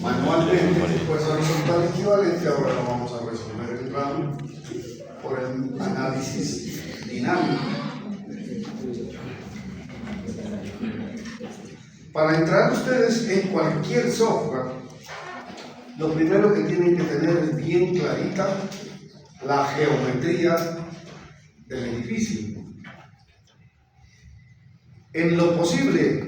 manualmente, pues horizontal equivalente, ahora lo vamos a resolver el RAM por el análisis dinámico. Para entrar ustedes en cualquier software, lo primero que tienen que tener es bien clarita la geometría del edificio. En lo posible,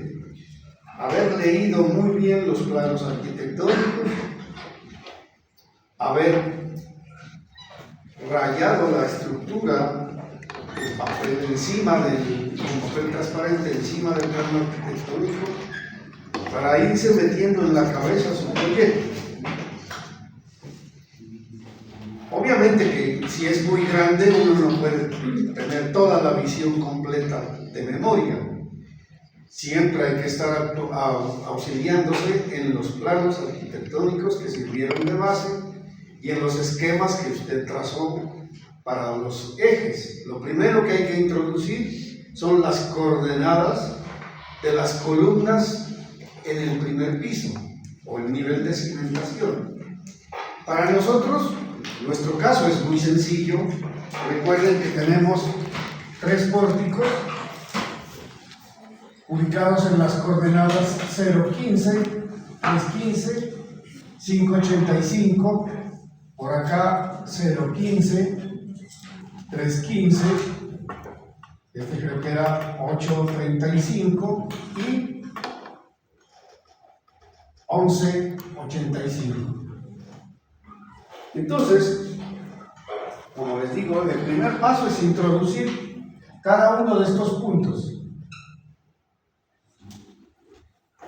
haber leído muy bien los planos arquitectónicos, haber rayado la estructura en papel encima con papel transparente encima del plano arquitectónico, para irse metiendo en la cabeza su proyecto. Obviamente que si es muy grande uno no puede tener toda la visión completa de memoria. Siempre hay que estar auxiliándose en los planos arquitectónicos que sirvieron de base y en los esquemas que usted trazó para los ejes. Lo primero que hay que introducir son las coordenadas de las columnas en el primer piso o el nivel de cimentación. Para nosotros, nuestro caso es muy sencillo. Recuerden que tenemos 3 pórticos ubicados en las coordenadas 0,15, 3,15, 5,85, por acá 0,15, 3,15, este creo que era 8,35 y 11,85. Entonces, como les digo, el primer paso es introducir cada uno de estos puntos.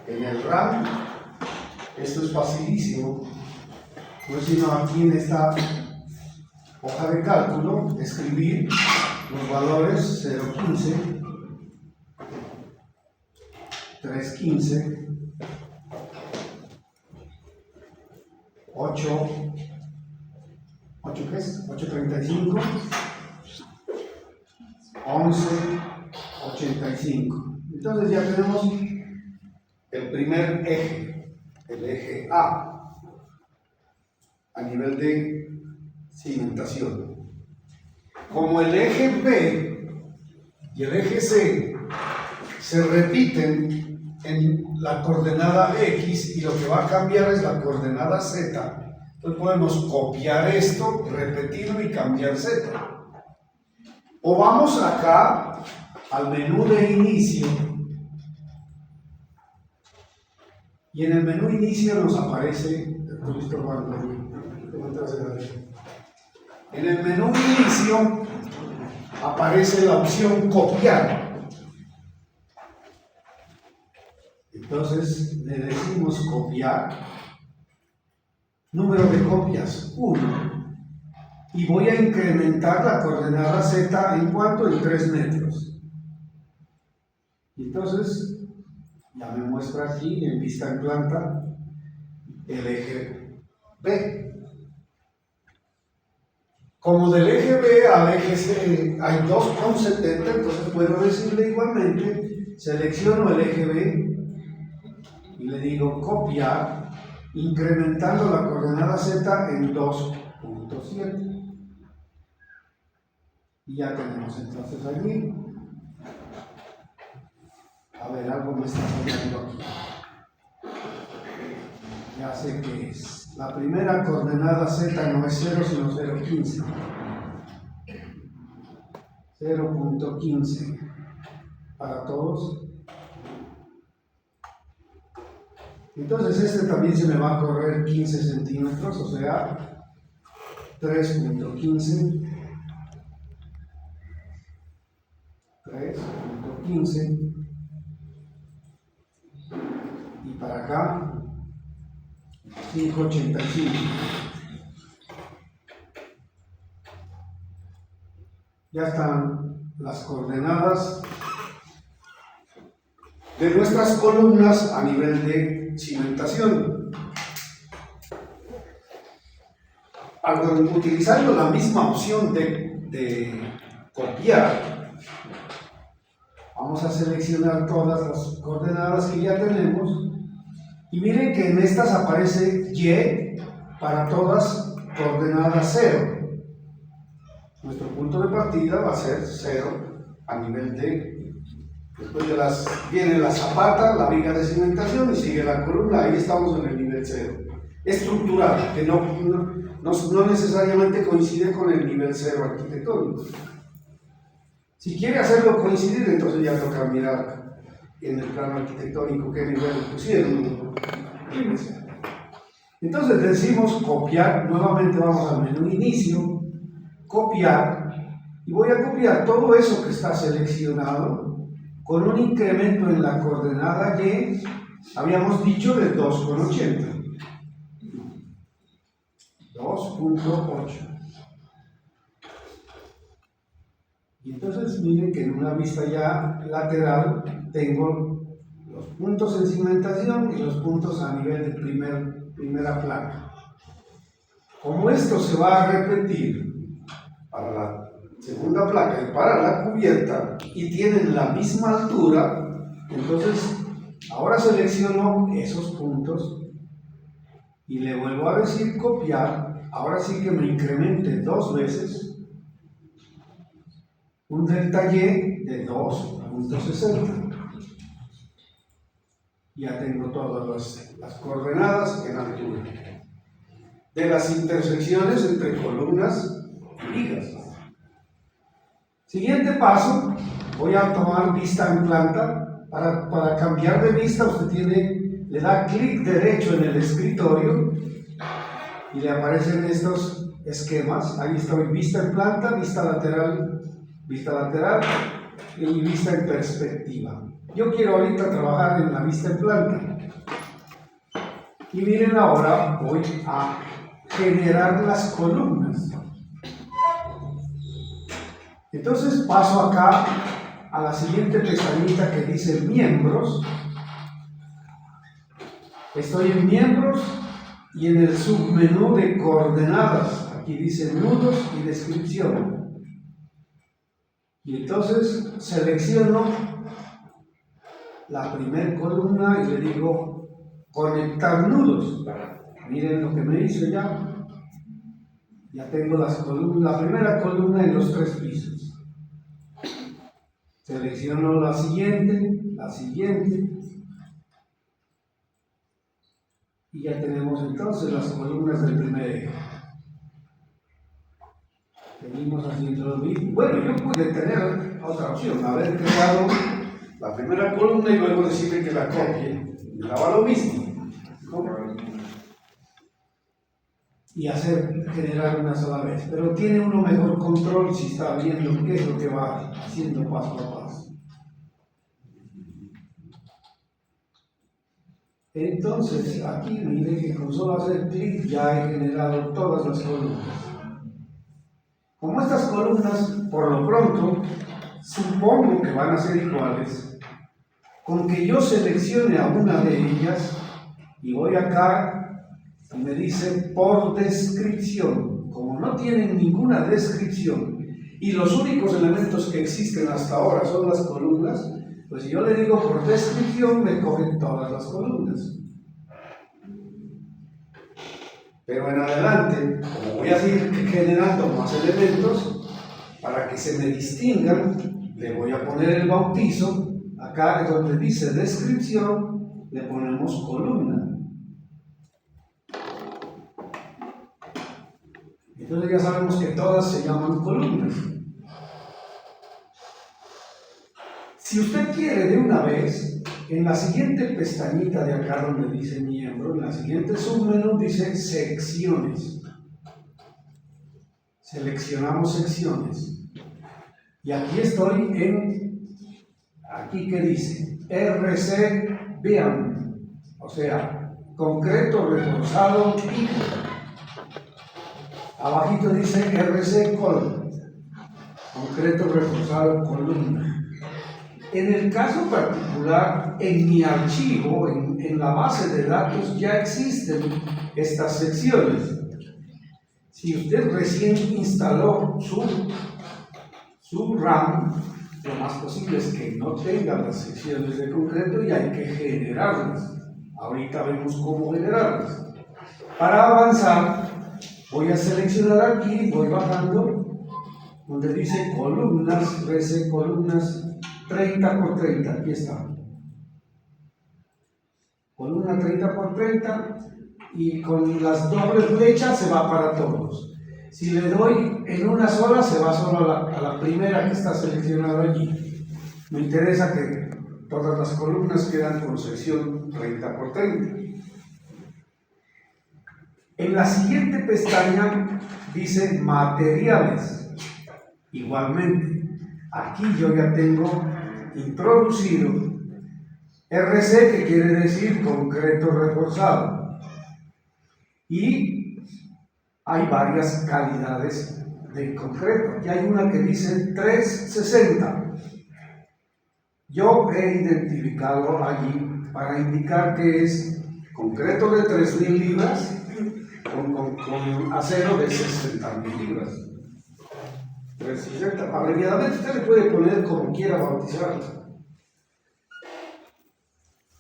En el RAM, esto es facilísimo, no es sino aquí en esta hoja de cálculo, escribir los valores 0,15, 3,15, 8, ¿qué es? 8,35, 11,85. Entonces ya tenemos el primer eje, el eje A nivel de cimentación. Como el eje B y el eje C se repiten en la coordenada X y lo que va a cambiar es la coordenada Z, entonces podemos copiar esto, repetirlo y cambiar Z. O vamos acá al menú de inicio. Y en el menú inicio nos aparece, en el menú inicio aparece la opción copiar. Entonces le decimos copiar, número de copias 1, y voy a incrementar la coordenada Z en cuanto en 3 metros. Entonces ya me muestra aquí en vista en planta el eje B. Como del eje B al eje C hay 2,70, entonces puedo decirle igualmente, selecciono el eje B y le digo copiar, incrementando la coordenada Z en 2,7. Y ya tenemos entonces allí. A ver, algo me está fallando aquí. Ya sé que es. La primera coordenada Z no es 0, sino 0,15. 0,15 para todos. Entonces este también se me va a correr 15 centímetros, o sea, 3,15. 3,15. Y para acá 5,85. Ya están las coordenadas de nuestras columnas a nivel de cimentación. Utilizando la misma opción de copiar, vamos a seleccionar todas las coordenadas que ya tenemos Y miren que en estas aparece Y para todas coordenadas 0. Nuestro punto de partida va a ser 0 a nivel D. Después viene la zapata, la viga de cimentación y sigue la columna. Ahí estamos en el nivel 0. Estructural, que no necesariamente coincide con el nivel 0 arquitectónico. Si quiere hacerlo coincidir, entonces ya toca mirar en el plano arquitectónico qué nivel pusieron. Entonces decimos copiar, nuevamente vamos al menú inicio, copiar, y voy a copiar todo eso que está seleccionado con un incremento en la coordenada Y, habíamos dicho de 2,80. 2.8. Y entonces miren que en una vista ya lateral tengo los puntos en cimentación y los puntos a nivel de primera placa. Como esto se va a repetir para la segunda placa y para la cubierta y tienen la misma altura, entonces ahora selecciono esos puntos y le vuelvo a decir copiar. Ahora sí que me incremente 2 veces un delta Y de 2.60. Ya tengo todas las coordenadas en altura de las intersecciones entre columnas y vigas. Siguiente paso, voy a tomar vista en planta. Para cambiar de vista usted le da clic derecho en el escritorio y le aparecen estos esquemas. Ahí estoy, vista en planta, vista lateral y vista en perspectiva. Yo quiero ahorita trabajar en la vista en planta. Y miren, ahora voy a generar las columnas. Entonces paso acá a la siguiente pestañita que dice miembros. Estoy en miembros y en el submenú de coordenadas. Aquí dice nudos y descripción. Y entonces selecciono la primera columna y le digo conectar nudos. Miren lo que me hizo ya. Ya tengo las columnas, la primera columna en los 3 pisos. Selecciono la siguiente, y ya tenemos entonces las columnas del primer eje. Seguimos haciendo lo mismo. Bueno, yo pude tener otra opción, haber creado la primera columna y luego decirle que la copie. Me daba lo mismo. Y generar una sola vez. Pero tiene uno mejor control si está viendo qué es lo que va haciendo paso a paso. Entonces, aquí miren que con solo hacer clic ya he generado todas las columnas. Como estas columnas, por lo pronto, supongo que van a ser iguales, con que yo seleccione a una de ellas y voy acá y me dice por descripción. Como no tienen ninguna descripción y los únicos elementos que existen hasta ahora son las columnas, pues si yo le digo por descripción, me cogen todas las columnas. Pero en adelante, como voy a seguir generando más elementos, para que se me distingan, le voy a poner el bautizo. Acá donde dice descripción, le ponemos columna. Entonces ya sabemos que todas se llaman columnas. Si usted quiere de una vez, en la siguiente pestañita de acá donde dice miembro, en la siguiente submenú dice secciones. Seleccionamos secciones. Y aquí estoy aquí que dice RC BIAM, o sea, concreto reforzado y abajito dice RC column, concreto reforzado columna. En el caso particular, en mi archivo, en la base de datos, ya existen estas secciones. Si usted recién instaló su RAM, lo más posible es que no tenga las secciones de concreto y hay que generarlas. Ahorita vemos cómo generarlas. Para avanzar, voy a seleccionar aquí, voy bajando, donde dice columnas, RC columnas 30 por 30, aquí está. Columna 30 por 30 y con las dobles flechas se va para todos. Si le doy en una sola, se va solo a la primera que está seleccionada allí. Me interesa que todas las columnas quedan con sección 30 por 30. En la siguiente pestaña dice materiales. Igualmente, aquí yo ya tengo introducido RC, que quiere decir concreto reforzado. Y hay varias calidades de concreto. Aquí hay una que dice 360. Yo he identificado allí para indicar que es concreto de 3.000 libras con acero de 60.000 libras. 360. Abreviadamente usted le puede poner como quiera bautizarlo.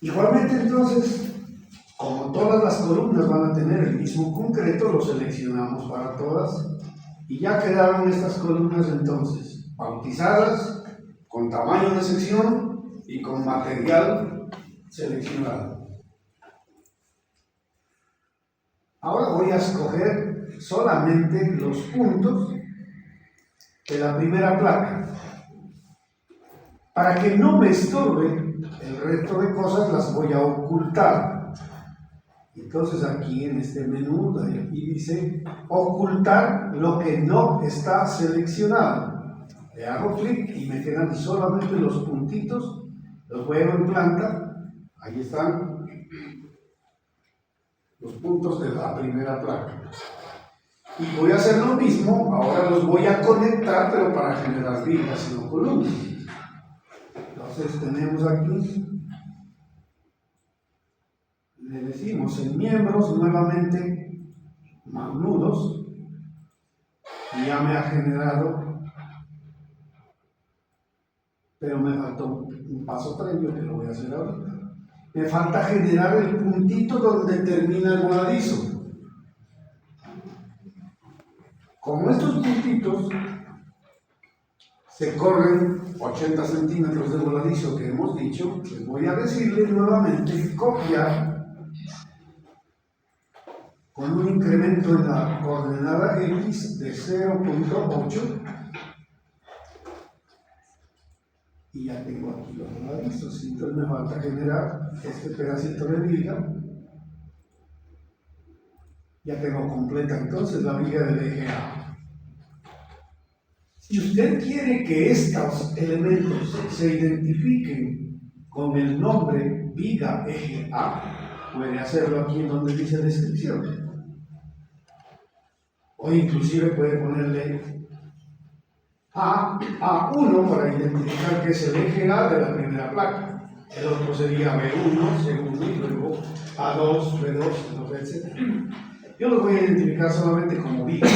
Igualmente entonces, como todas las columnas van a tener el mismo concreto, lo seleccionamos para todas y ya quedaron estas columnas entonces bautizadas, con tamaño de sección y con material seleccionado. Ahora voy a escoger solamente los puntos de la primera placa. Para que no me estorbe el resto de cosas, las voy a ocultar. Entonces aquí en este menú, aquí dice ocultar lo que no está seleccionado. Le hago clic y me quedan solamente los puntitos, los juego en planta. Ahí están los puntos de la primera placa. Y voy a hacer lo mismo, ahora los voy a conectar, pero para generar vigas y no columnas. Entonces tenemos aquí, le decimos en miembros nuevamente más nudos, y ya me ha generado, pero me faltó un paso previo que lo voy a hacer ahorita. Me falta generar el puntito donde termina el voladizo. Como estos puntitos se corren 80 centímetros de voladizo que hemos dicho, les voy a decirle nuevamente copiar con un incremento en la coordenada X de 0.8 y ya tengo aquí los voladizos. Entonces me falta generar este pedacito de viga. Ya tengo completa entonces la viga del eje A. Si usted quiere que estos elementos se identifiquen con el nombre viga eje A, puede hacerlo aquí en donde dice descripción. O inclusive puede ponerle A1 para identificar que es el eje A de la primera placa. El otro sería B1, segundo, y luego A2, B2, etc. Yo lo voy a identificar solamente como vigas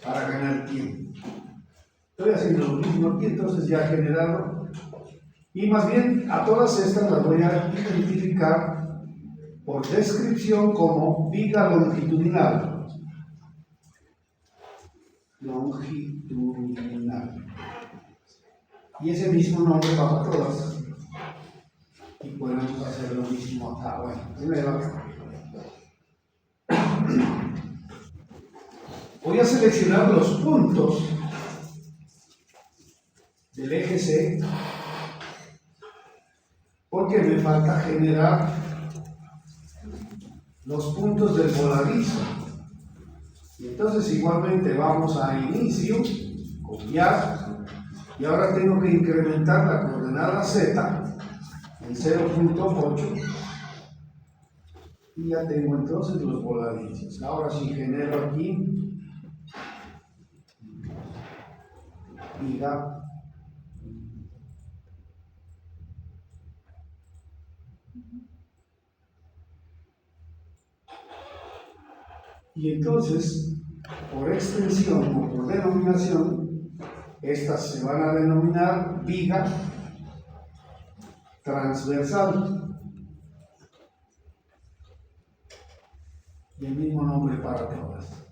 para ganar tiempo. Estoy haciendo lo mismo aquí, entonces ya he generado. Y más bien a todas estas las voy a identificar por descripción como viga longitudinal. Longitudinal. Y ese mismo nombre va para todas. Y podemos hacer lo mismo acá. Bueno, primero acá. Voy a seleccionar los puntos del eje C porque me falta generar los puntos del voladizo. Y entonces igualmente vamos a inicio, copiar, y ahora tengo que incrementar la coordenada Z en 0.8 y ya tengo entonces los voladizos. Ahora si genero aquí viga y entonces por extensión o por denominación estas se van a denominar viga transversal. y el mismo nombre para todas.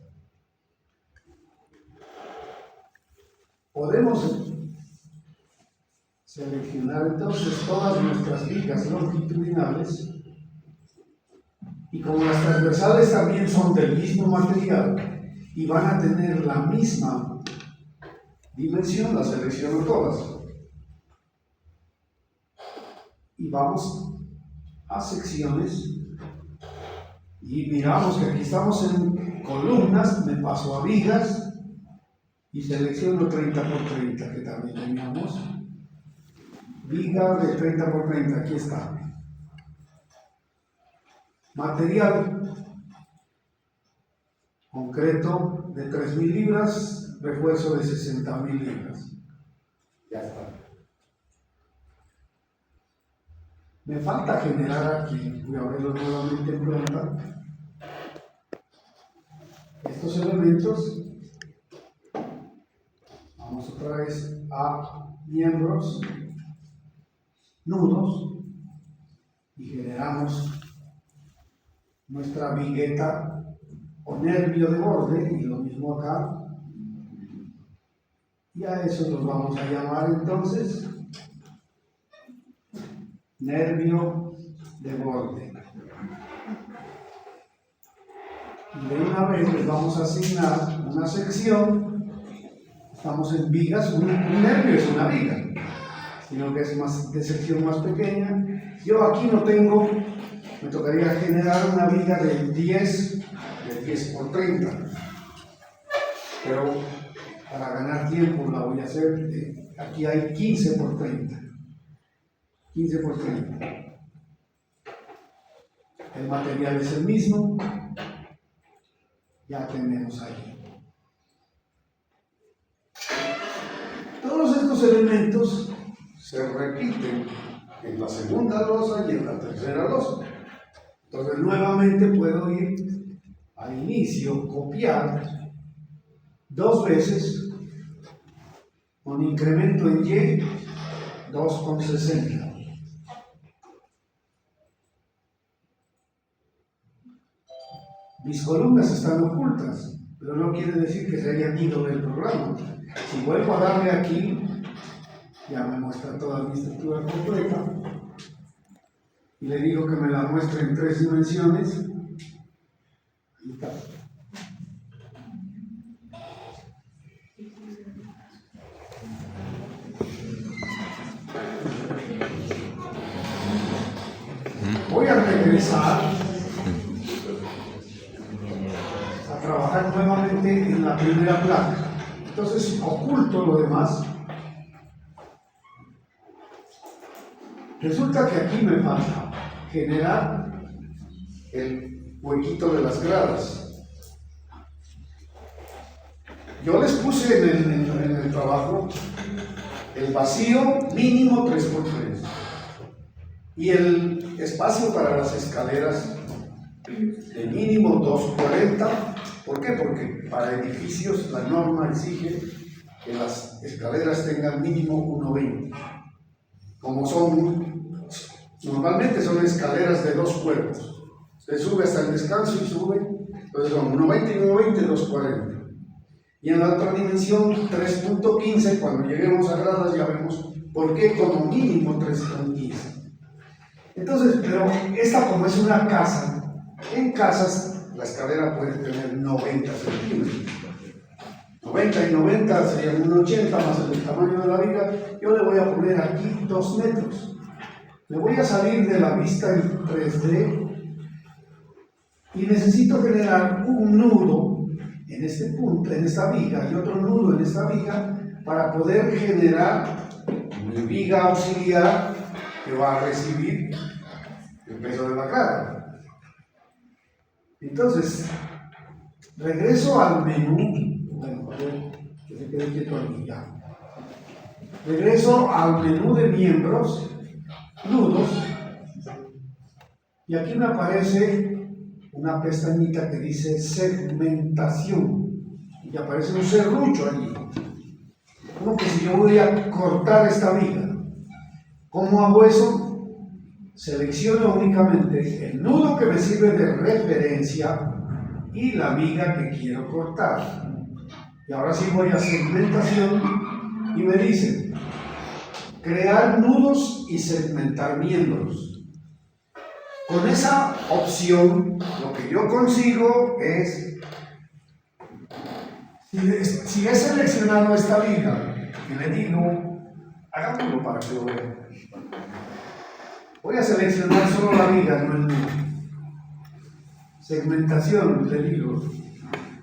Podemos seleccionar entonces todas nuestras vigas longitudinales, y como las transversales también son del mismo material y van a tener la misma dimensión, las selecciono todas. Y vamos a secciones y miramos que aquí estamos en columnas, me paso a vigas y selecciono 30 por 30, que también teníamos. Viga de 30 por 30, aquí está. Material concreto de 3.000 libras, refuerzo de 60.000 libras. Ya está. Me falta generar aquí, voy a verlo nuevamente en planta, estos elementos. Vamos otra vez a miembros, nudos, y generamos nuestra vigueta o nervio de borde, y lo mismo acá, y a eso los vamos a llamar entonces nervio de borde. Y de una vez les vamos a asignar una sección. Estamos en vigas, un nervio es una viga, sino que es más de sección más pequeña. Yo aquí no tengo, me tocaría generar una viga de 10 por 30, pero para ganar tiempo la voy a hacer, aquí hay 15 por 30. 15 por 30. El material es el mismo. Ya tenemos ahí. Todos estos elementos se repiten en la segunda losa y en la tercera losa. Entonces nuevamente puedo ir al inicio, copiar 2 veces con incremento en Y 2,60. Mis columnas están ocultas, pero no quiere decir que se hayan ido del programa. Si vuelvo a darle aquí, ya me muestra toda mi estructura completa. Y le digo que me la muestre en 3 dimensiones. Ahí está. Voy a regresar a trabajar nuevamente en la primera placa. Entonces oculto lo demás. Resulta que aquí me falta generar el huequito de las gradas. Yo les puse en el trabajo el vacío mínimo 3x3 y el espacio para las escaleras de mínimo 2,40. ¿Por qué? Porque para edificios la norma exige que las escaleras tengan mínimo 1,20. Como normalmente son escaleras de 2 cuerpos. Se sube hasta el descanso y sube, entonces son 1,20 y 1,20, 2,40. Y en la otra dimensión 3,15, cuando lleguemos a gradas ya vemos por qué como mínimo 3,15. Entonces, pero esta como es una casa, en casas la escalera puede tener 90 centímetros. 90 y 90 serían 1,80 más el tamaño de la viga. Yo le voy a poner aquí 2 metros. Me voy a salir de la vista en 3D y necesito generar un nudo en este punto, en esta viga, y otro nudo en esta viga para poder generar mi viga auxiliar que va a recibir el peso de la carga. Entonces, regreso al menú. Bueno, a ver, que se quede quieto aquí ya. Regreso al menú de miembros, nudos, y aquí me aparece una pestañita que dice segmentación, y aparece un serrucho allí. Como que si yo voy a cortar esta viga, ¿cómo hago eso? Selecciono únicamente el nudo que me sirve de referencia y la viga que quiero cortar. Y ahora sí voy a segmentación y me dice crear nudos y segmentar miembros. Con esa opción lo que yo consigo es, si he seleccionado esta viga y le digo, hagámoslo para que lo vean. Voy a seleccionar solo la viga, no el nudo. Segmentación, le digo,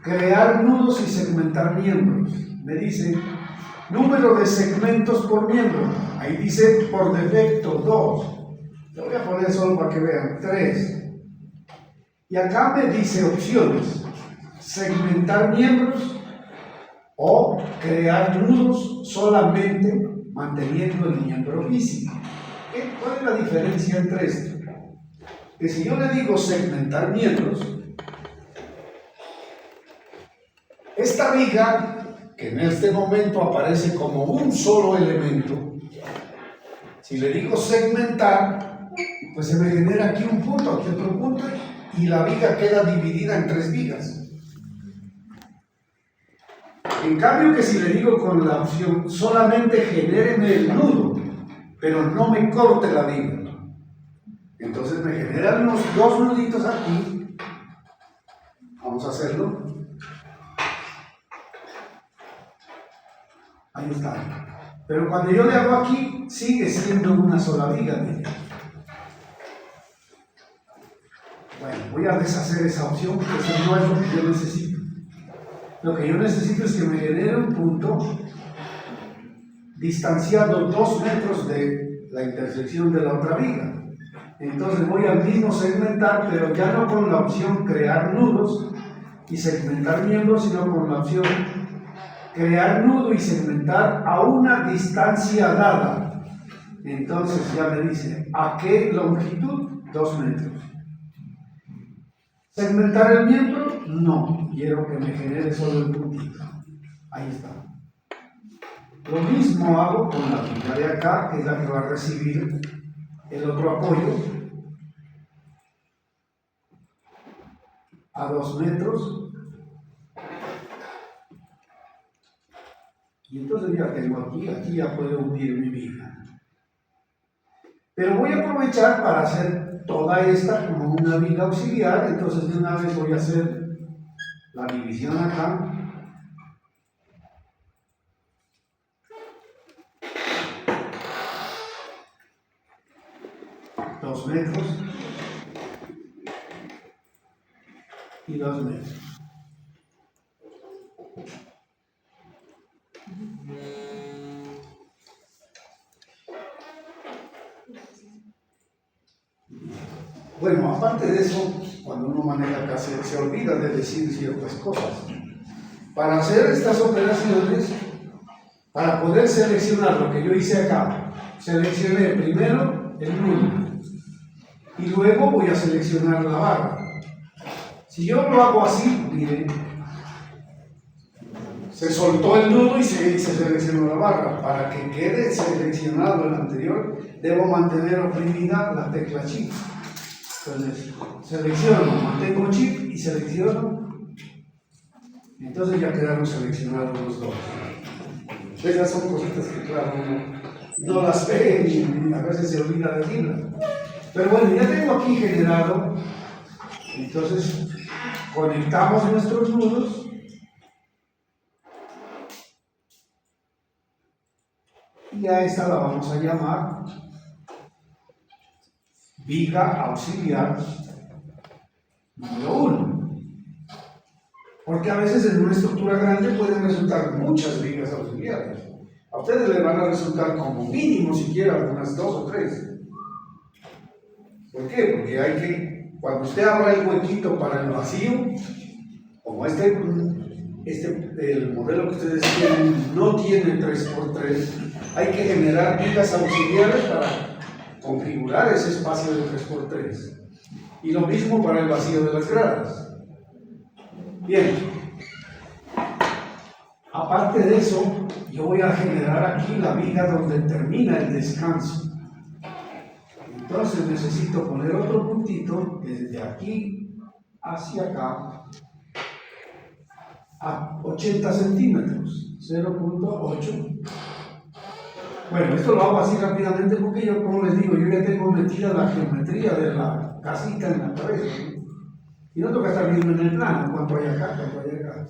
crear nudos y segmentar miembros. Me dice número de segmentos por miembro. Ahí dice por defecto 2. Le voy a poner solo para que vean 3. Y acá me dice opciones: segmentar miembros o crear nudos solamente manteniendo el miembro físico. ¿Cuál es la diferencia entre esto? Que si yo le digo segmentar miembros, esta viga, que en este momento aparece como un solo elemento, si le digo segmentar, pues se me genera aquí un punto, aquí otro punto, y la viga queda dividida en 3 vigas. En cambio, que si le digo con la opción solamente genéreme el nudo, pero no me corte la viga, entonces me generan unos 2 nuditos aquí. Vamos a hacerlo. Ahí está. Pero cuando yo le hago aquí, sigue siendo una sola viga. Miren. Bueno, voy a deshacer esa opción porque eso no es lo que yo necesito. Lo que yo necesito es que me genere un punto distanciado 2 metros de la intersección de la otra viga. Entonces voy al mismo segmentar, pero ya no con la opción crear nudos y segmentar miembros, sino con la opción crear nudo y segmentar a una distancia dada. Entonces ya me dice, ¿a qué longitud? 2 metros. ¿Segmentar el miembro? No, quiero que me genere solo el puntito. Ahí está. Lo mismo hago con la viga de acá, que es la que va a recibir el otro apoyo, a 2 metros. Y entonces ya tengo aquí ya puedo unir mi viga. Pero voy a aprovechar para hacer toda esta como una viga auxiliar. Entonces de una vez voy a hacer la división acá. Dos metros y 2 metros. Bueno, aparte de eso, cuando uno maneja acá se olvida de decir ciertas cosas. Para hacer estas operaciones, para poder seleccionar lo que yo hice acá, seleccioné primero el nudo y luego voy a seleccionar la barra. Si yo lo hago así, miren, se soltó el nudo y se seleccionó la barra. Para que quede seleccionado el anterior, debo mantener oprimida la tecla Shift. Entonces, selecciono, mantengo Shift y selecciono. Entonces ya quedaron seleccionados los dos. Esas son cositas que, claro, no las ve y a veces se olvida decirlas. Pero bueno, ya tengo aquí generado. Entonces, conectamos nuestros nudos. Y a esta la vamos a llamar viga auxiliar número 1. Porque a veces en una estructura grande pueden resultar muchas vigas auxiliares. A ustedes les van a resultar como mínimo siquiera unas 2 o 3. ¿Por qué? Porque hay que, cuando usted abra el huequito para el vacío, como el modelo que ustedes tienen no tiene 3x3, hay que generar vigas auxiliares para configurar ese espacio de 3x3. Y lo mismo para el vacío de las gradas. Bien. Aparte de eso, yo voy a generar aquí la viga donde termina el descanso. Entonces necesito poner otro puntito desde aquí hacia acá. a 80 centímetros, 0.8. Bueno, esto lo hago así rápidamente porque yo, como les digo, yo ya tengo metida la geometría de la casita en la cabeza, ¿no? Y no tengo que estar viendo en el plano cuánto hay acá, cuánto hay acá.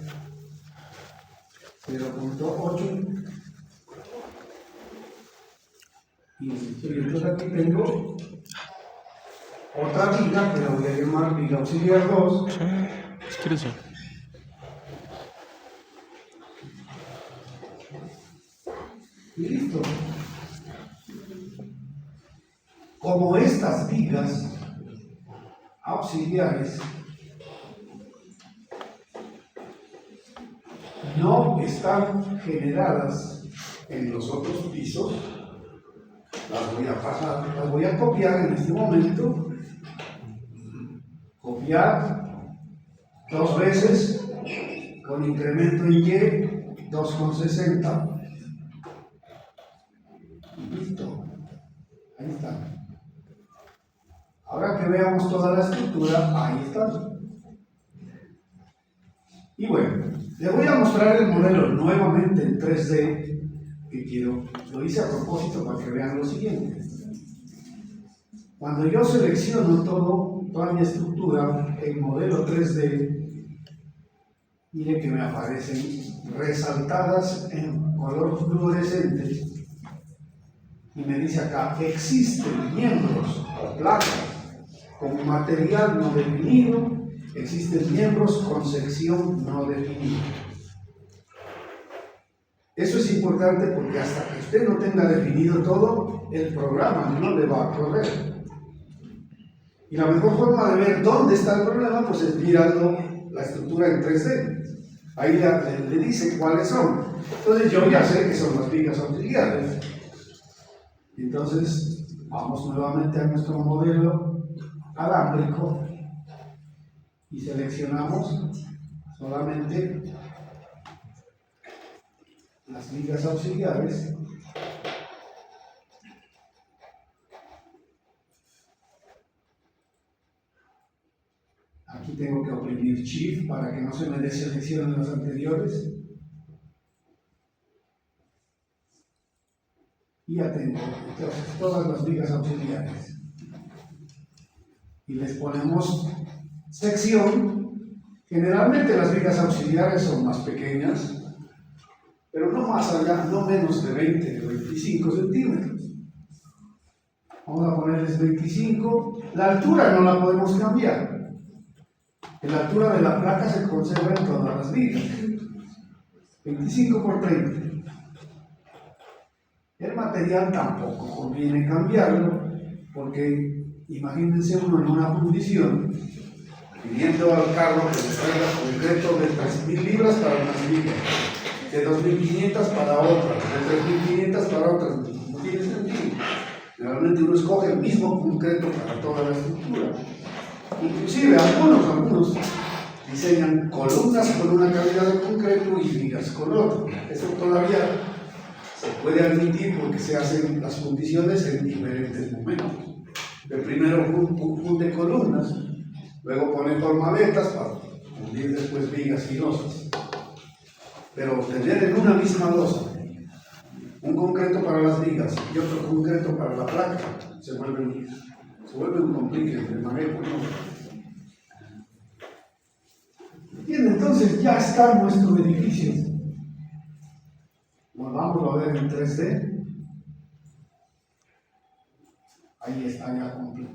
0.8. Y entonces aquí tengo otra viga que la voy a llamar viga auxiliar 2. Y listo. Como estas vigas auxiliares no están generadas en los otros pisos, las voy a pasar, las voy a copiar en este momento. Copiar 2 veces con incremento en Y 2,60. Listo. Ahí está. Ahora que veamos toda la estructura, ahí está. Y bueno, les voy a mostrar el modelo nuevamente en 3D que quiero. Lo hice a propósito para que vean lo siguiente. Cuando yo selecciono toda mi estructura en modelo 3D, mire que me aparecen resaltadas en color fluorescente y me dice acá, existen miembros o placas con material no definido, existen miembros con sección no definida. Eso es importante porque hasta que usted no tenga definido todo, el programa no le va a correr. Y la mejor forma de ver dónde está el problema, pues es mirando la estructura en 3D. Ahí le dice cuáles son. Entonces yo ya sé que son las vigas auxiliares. Entonces vamos nuevamente a nuestro modelo alámbrico y seleccionamos solamente las vigas auxiliares. Aquí tengo que oprimir Shift para que no se me deseleccionen las anteriores. Y ya tengo entonces todas las vigas auxiliares. Y les ponemos sección. Generalmente las vigas auxiliares son más pequeñas, pero no más allá, no menos de 20 o 25 centímetros. Vamos a ponerles 25. La altura no la podemos cambiar. La altura de la placa se conserva en todas las vigas. 25 por 30. El material tampoco conviene cambiarlo, porque imagínense uno en una fundición pidiendo al carro que le traiga concreto de 3.000 libras para unas vigas, de 2.500 para otras, de 3.500 para otras. No tiene sentido. Realmente uno escoge el mismo concreto para toda la estructura. Inclusive algunos diseñan columnas con una calidad de concreto y vigas con otra. Eso todavía se puede admitir porque se hacen las fundiciones en diferentes momentos. El primero funde columnas, luego pone formaletas para fundir después vigas y losas. Pero tener en una misma losa un concreto para las vigas y otro concreto para la placa se vuelve un complique de manejo, ¿no? Bien, entonces ya está nuestro edificio. Volvámoslo a ver en 3D. Ahí está ya completo.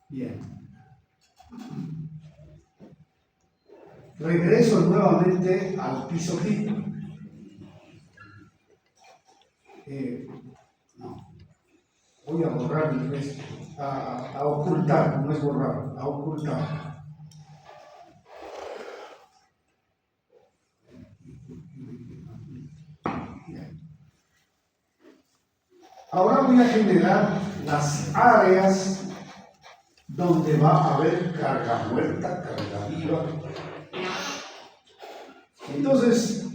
Bien. Regreso nuevamente al piso fijo. No. Voy a borrar el resto. A ocultar, no es borrar, a ocultar. Bien. Ahora voy a generar las áreas donde va a haber carga muerta, carga viva. Entonces,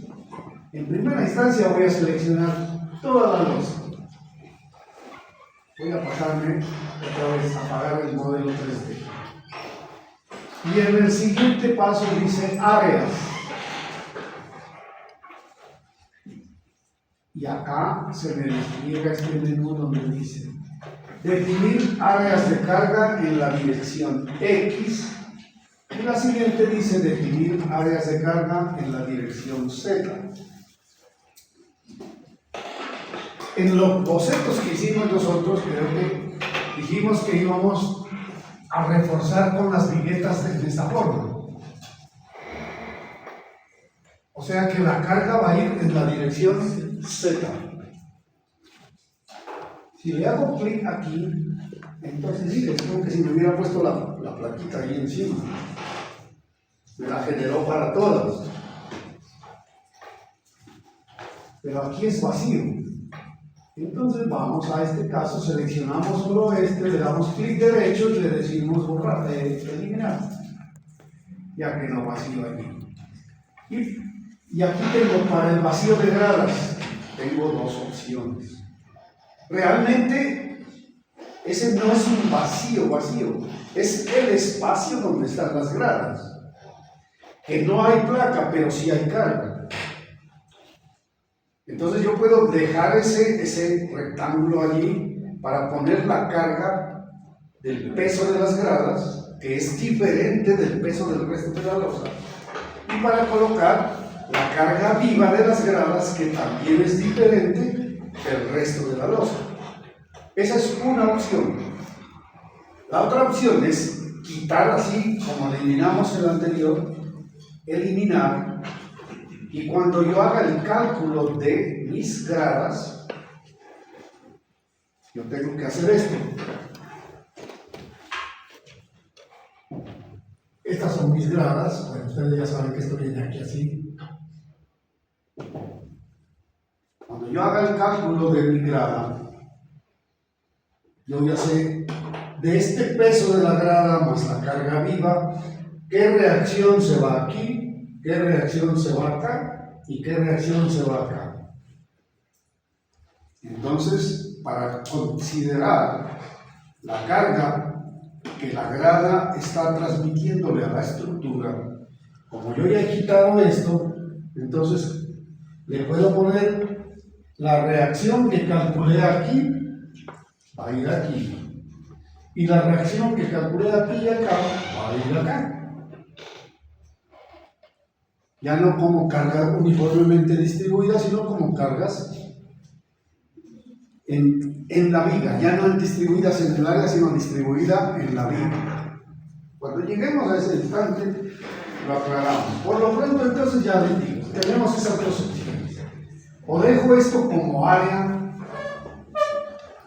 en primera instancia voy a seleccionar toda la losa. Voy a pasarme otra vez a apagar el modelo 3D. Y en el siguiente paso dice áreas. Y acá se me despliega este menú donde dice definir áreas de carga en la dirección X. Y la siguiente dice definir áreas de carga en la dirección Z. En los bocetos que hicimos nosotros, creo que dijimos que íbamos a reforzar con las viguetas de esta forma. O sea que la carga va a ir en la dirección Z. Si le hago clic aquí, entonces mire, es como que si me hubiera puesto la plaquita ahí encima. Me la generó para todas. Pero aquí es vacío. Entonces vamos a este caso, seleccionamos solo este, le damos clic derecho y le decimos borrar, eliminar. Ya quedó vacío aquí. Y aquí tengo para el vacío de gradas, tengo dos opciones. Realmente ese no es un vacío, es el espacio donde están las gradas. Que no hay placa, pero sí hay carga. Entonces yo puedo dejar ese rectángulo allí para poner la carga del peso de las gradas, que es diferente del peso del resto de la losa, y para colocar la carga viva de las gradas, que también es diferente del resto de la losa. Esa es una opción. La otra opción es quitar así, como eliminamos el anterior, eliminar, y cuando yo haga el cálculo de mis gradas, yo tengo que hacer esto. Estas son mis gradas. Bueno, ustedes ya saben que esto viene aquí así. Cuando yo haga el cálculo de mi grada, yo ya sé de este peso de la grada más la carga viva, qué reacción se va aquí, qué reacción se va acá y qué reacción se va acá. Entonces, para considerar la carga que la grada está transmitiéndole a la estructura, como yo ya he quitado esto, entonces le puedo poner la reacción que calculé aquí, va a ir aquí, y la reacción que calculé aquí y acá, va a ir acá. Ya no como carga uniformemente distribuida, sino como cargas en la viga, ya no distribuidas en el área, sino distribuida en la viga. Cuando lleguemos a ese instante, lo aclaramos. Por lo pronto, entonces ya les digo, tenemos esas dos opciones. O dejo esto como área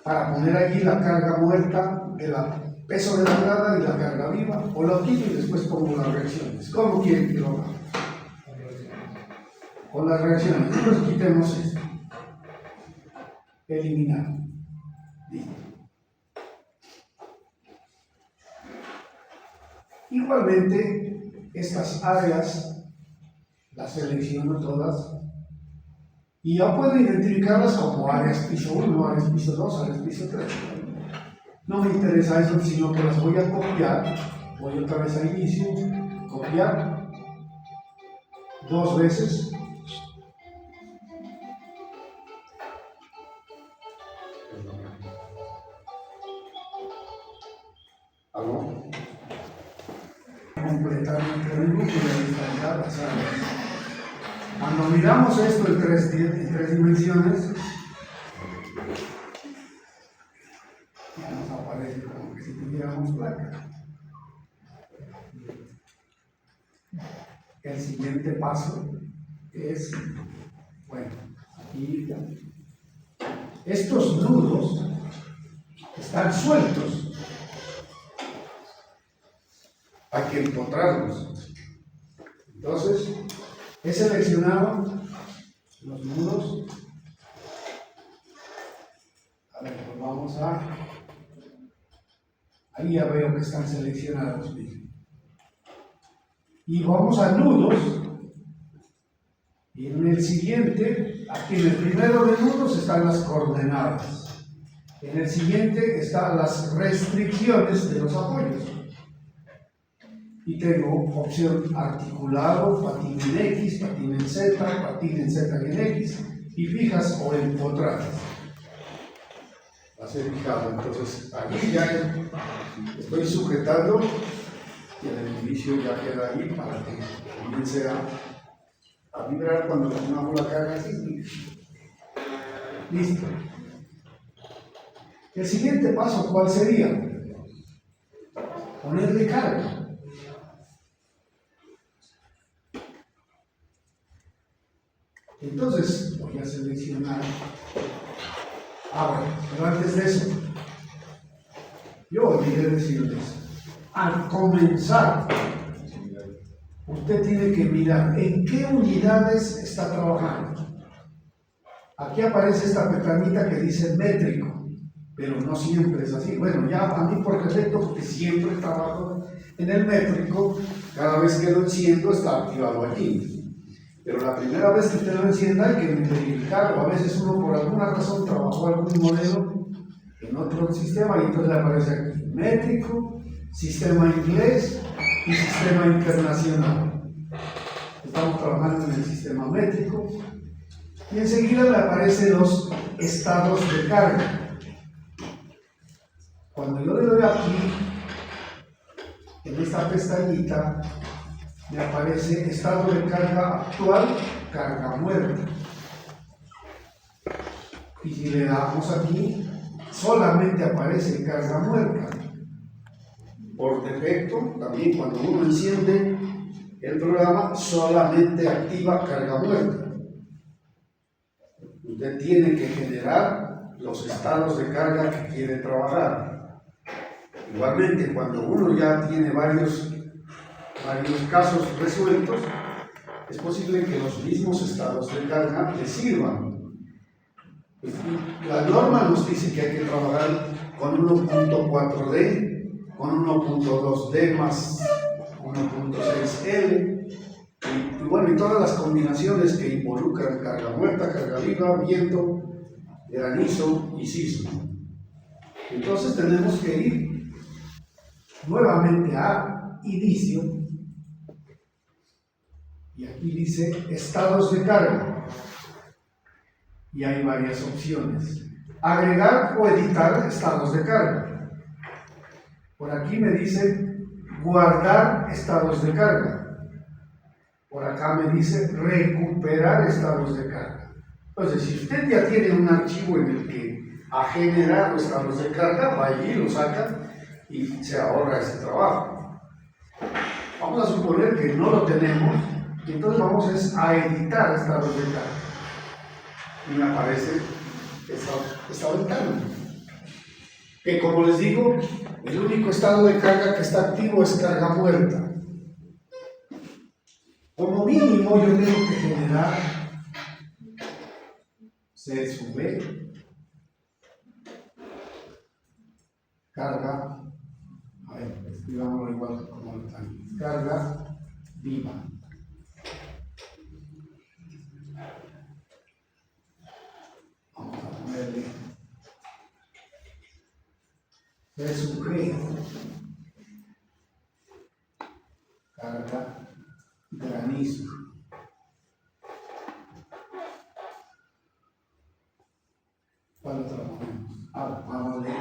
para poner aquí la carga muerta, el peso de la grada y la carga viva, o lo quito y después pongo las reacciones. ¿Cómo quieren que lo haga? Con las reacciones, pues quitemos esto. Eliminar. Listo. Igualmente, estas áreas las selecciono todas y ya puedo identificarlas como áreas piso 1, áreas piso 2, áreas piso 3. No me interesa eso, sino que las voy a copiar. Voy otra vez a inicio, copiar, dos veces. ¿Algo? Completamente el grupo de distanciar las áreas. Cuando miramos esto en tres dimensiones, ya nos aparece como que si tuviéramos placa. El siguiente paso es, bueno, aquí estos nudos están sueltos. Hay que encontrarlos. Entonces, he seleccionado los nudos. A ver, pues vamos a... Ahí ya veo que están seleccionados. Y vamos a nudos. Y en el siguiente, aquí en el primero de nudos están las coordenadas. En el siguiente están las restricciones de los apoyos. y tengo opción articulado, patín en X, patín en Z, patín en Z y en X, y fijas o empotradas. Las he fijado, entonces aquí ya estoy sujetando y el edificio ya queda ahí para que comience a vibrar cuando una la carga así. Listo. El siguiente paso, ¿cuál sería? Ponerle carga. Entonces voy a seleccionar. Bueno, pero antes de eso, yo olvidé decirles, al comenzar, usted tiene que mirar en qué unidades está trabajando. Aquí aparece esta pestañita que dice métrico, pero no siempre es así. Bueno, ya a mí por defecto, porque siempre trabajo en el métrico, cada vez que lo enciendo está activado allí. Pero la primera vez que usted lo encienda hay que verificarlo. A veces uno por alguna razón trabajó algún modelo en otro sistema y entonces le aparece aquí métrico, sistema inglés y sistema internacional. Estamos trabajando en el sistema métrico y enseguida le aparecen los estados de carga. Cuando yo le doy aquí, en esta pestañita, me aparece estado de carga actual, carga muerta. Y si le damos aquí, solamente aparece carga muerta. Por defecto, también cuando uno enciende el programa, solamente activa carga muerta. Usted tiene que generar los estados de carga que quiere trabajar. Igualmente, cuando uno ya tiene varios casos resueltos, es posible que los mismos estados de carga le sirvan. La norma nos dice que hay que trabajar con 1.4D, con 1.2D más 1.6L, y bueno, y todas las combinaciones que involucran carga muerta, carga viva, viento, granizo y sismo. Entonces tenemos que ir nuevamente a inicio. Y aquí dice estados de carga. Y hay varias opciones. Agregar o editar estados de carga. Por aquí me dice guardar estados de carga. Por acá me dice recuperar estados de carga. Entonces, si usted ya tiene un archivo en el que ha generado estados de carga, va allí, lo saca y se ahorra ese trabajo. Vamos a suponer que no lo tenemos. Y entonces vamos a editar estados de carga. Y me aparece estado de carga. Que como les digo, el único estado de carga que está activo es carga muerta. Como mínimo yo tengo que generar C sub B, carga, escribámoslo igual como lo están, carga viva. Vamos a ponerle C sub G, carga granizo. ¿Cuál otra ponemos? Vamos a leer.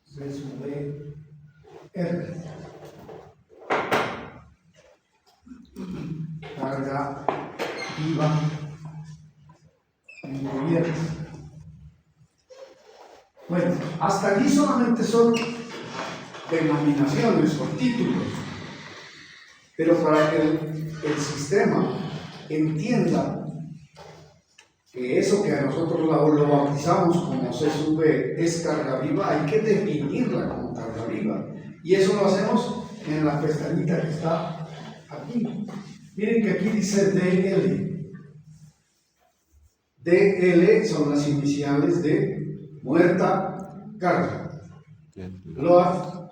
C sub B, R. Carga viva en gobierno. Bueno, hasta allí solamente son denominaciones o títulos, pero para que el sistema entienda que eso que a nosotros lo bautizamos como C sub B es carga viva, hay que definirla como carga viva, y eso lo hacemos en la pestañita que está aquí. Miren que aquí dice DL. DL son las iniciales de muerta carga. Load.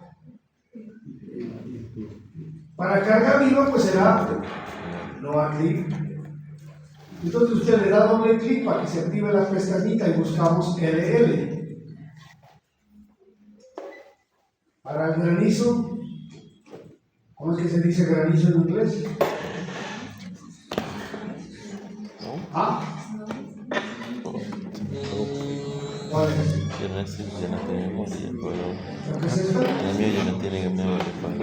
Para carga viva pues será load click. Entonces usted le da doble clic para que se active la pestañita y buscamos LL. Para el granizo, ¿cómo es que se dice granizo en inglés? ¿Ah? ¿Cuál es? Que no existe, ya no tiene memoria, pero ¿Lo que es esto? en el mío ya no tiene memoria para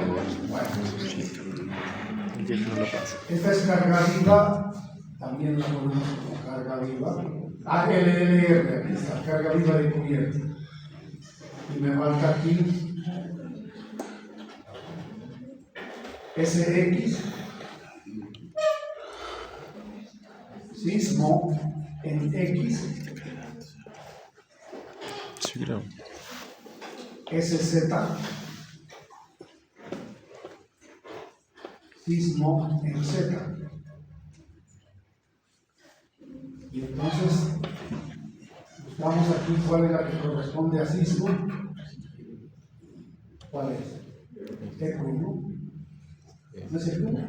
Esta es carga viva, también la ponemos como carga viva. LLR, aquí está, carga viva de cubierta. Y me falta aquí SX, sismo en X, sí, creo. SZ, sismo en Z. Y entonces buscamos aquí cuál es la que corresponde a sismo. ¿Cuál es? T1. ¿No es el 1?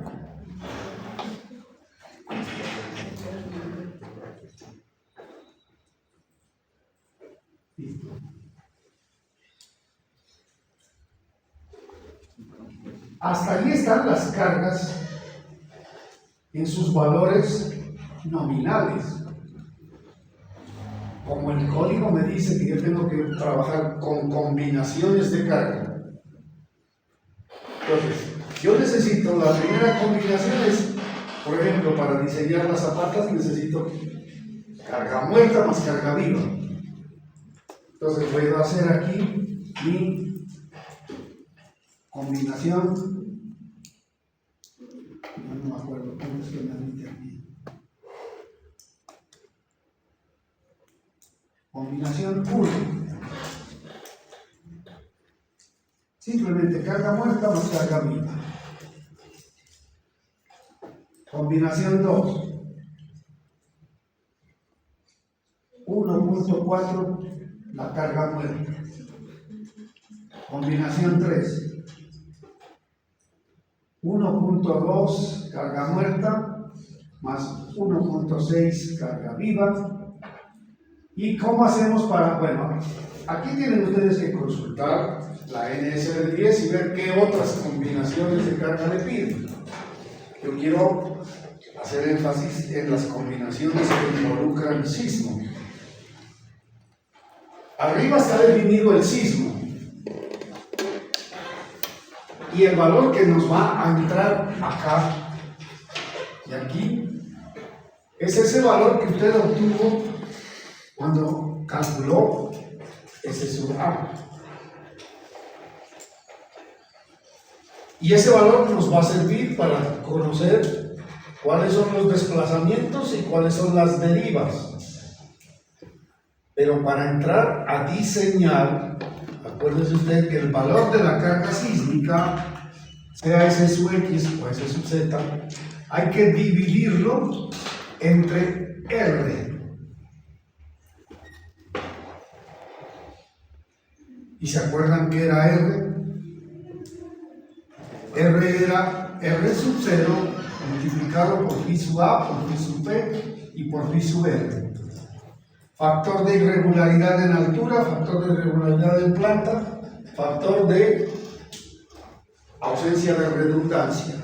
Hasta ahí están las cargas en sus valores nominales. Como el código me dice que yo tengo que trabajar con combinaciones de carga. Entonces, yo necesito, la primera combinación es, por ejemplo, para diseñar las zapatas necesito carga muerta más carga viva. Entonces puedo hacer aquí mi combinación, no me acuerdo cómo es que me admite aquí. Combinación 1. Simplemente carga muerta más carga viva. Combinación 2. 1.4 la carga muerta. Combinación 3. 1.2 carga muerta más 1.6 carga viva. ¿Y cómo hacemos para, bueno, aquí tienen ustedes que consultar la NSR10 y ver qué otras combinaciones de carga le piden. Yo quiero hacer énfasis en las combinaciones que involucran sismo. Arriba está definido el sismo y el valor que nos va a entrar acá y aquí es ese valor que usted obtuvo cuando calculó S sub A. Y ese valor nos va a servir para conocer cuáles son los desplazamientos y cuáles son las derivas. Pero para entrar a diseñar, acuérdese usted que el valor de la carga sísmica, sea S sub X o S sub Z, hay que dividirlo entre R. ¿Y se acuerdan qué era R? R era R sub 0 multiplicado por phi sub A, por phi sub P y por phi sub R. Factor de irregularidad en altura, factor de irregularidad en planta, factor de ausencia de redundancia.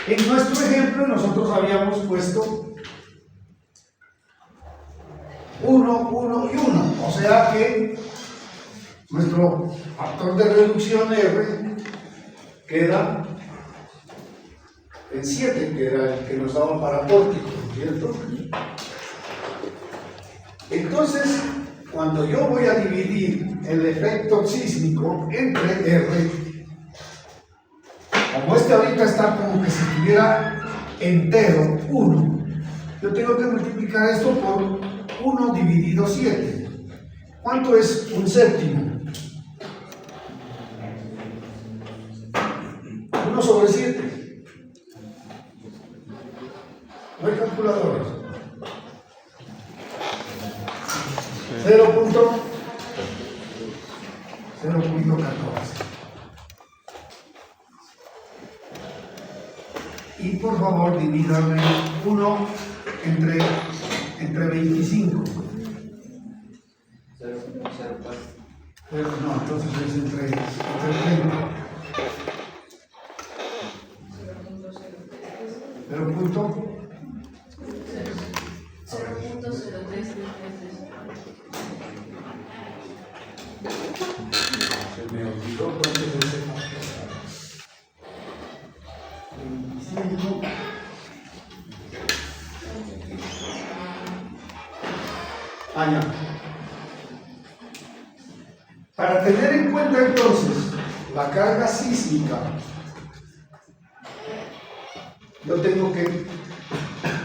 En nuestro ejemplo nosotros habíamos puesto 1, 1 y 1, o sea que nuestro factor de reducción R queda en 7, que era el que nos daba para pórtico, ¿cierto? Entonces, cuando yo voy a dividir el efecto sísmico entre R, como este ahorita está como que si estuviera entero, 1, yo tengo que multiplicar esto por 1 dividido 7. ¿Cuánto es un séptimo? 1 sobre 7. No hay calculadores. 0.14. Y por favor divídame 1 entre 25. Pero no, entonces es entre 30. 0.03. Se me olvidó cuánto es ese factor. 25. Ya. Para tener en cuenta entonces la carga sísmica, yo tengo que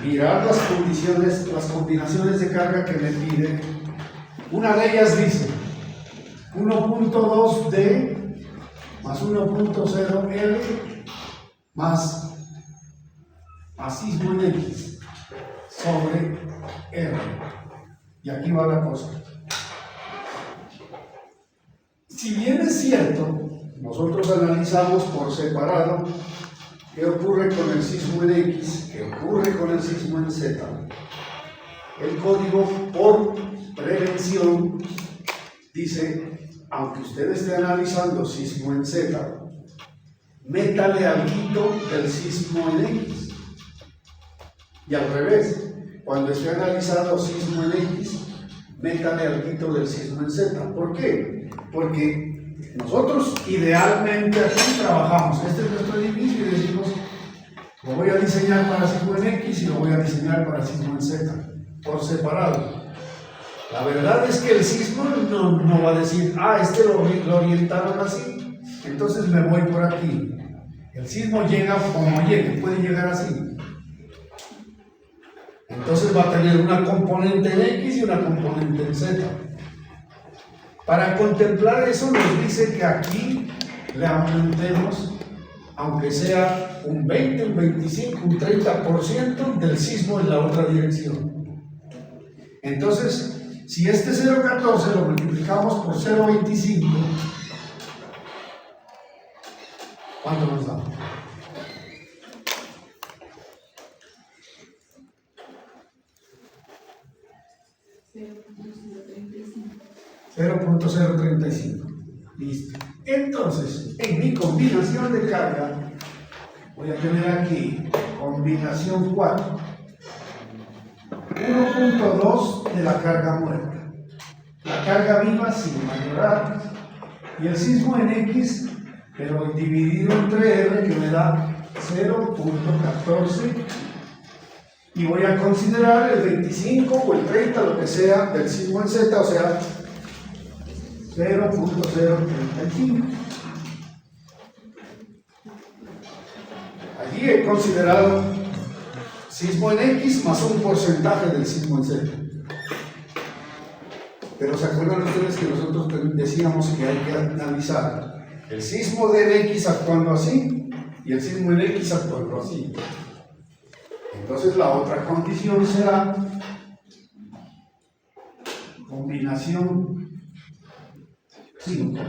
mirar las condiciones, las combinaciones de carga que me pide. Una de ellas dice 1.2D más 1.0L más sismo en X sobre R. Y aquí va la cosa. Si bien es cierto, nosotros analizamos por separado qué ocurre con el sismo en X, qué ocurre con el sismo en Z. El código, por prevención, dice, aunque usted esté analizando sismo en Z, métale alguito del sismo en X. Y al revés, cuando esté analizando sismo en X, métale alguito del sismo en Z. ¿Por qué? Porque nosotros idealmente aquí trabajamos, este es nuestro edificio y decimos, lo voy a diseñar para sismo en X y lo voy a diseñar para sismo en Z, por separado. La verdad es que el sismo no va a decir, este lo orientaron así, entonces me voy por aquí. El sismo llega como llegue, puede llegar así. Entonces va a tener una componente en X y una componente en Z. Para contemplar eso nos dice que aquí le aumentemos, aunque sea un 20, un 25, un 30% del sismo en la otra dirección. Entonces, si este 0.14 lo multiplicamos por 0.25, ¿cuánto nos da? 0.035. Listo. Entonces, en mi combinación de carga, voy a tener aquí combinación 4. 1.2 de la carga muerta. La carga viva sin mayorar. Y el sismo en X, pero dividido entre R, que me da 0.14. Y voy a considerar el 25 o el 30, lo que sea, del sismo en Z, o sea, 0.035. Allí he considerado sismo en X más un porcentaje del sismo en Z. Pero ¿se acuerdan ustedes que nosotros decíamos que hay que analizar el sismo de X actuando así y el sismo en X actuando así? Entonces la otra condición será combinación 5,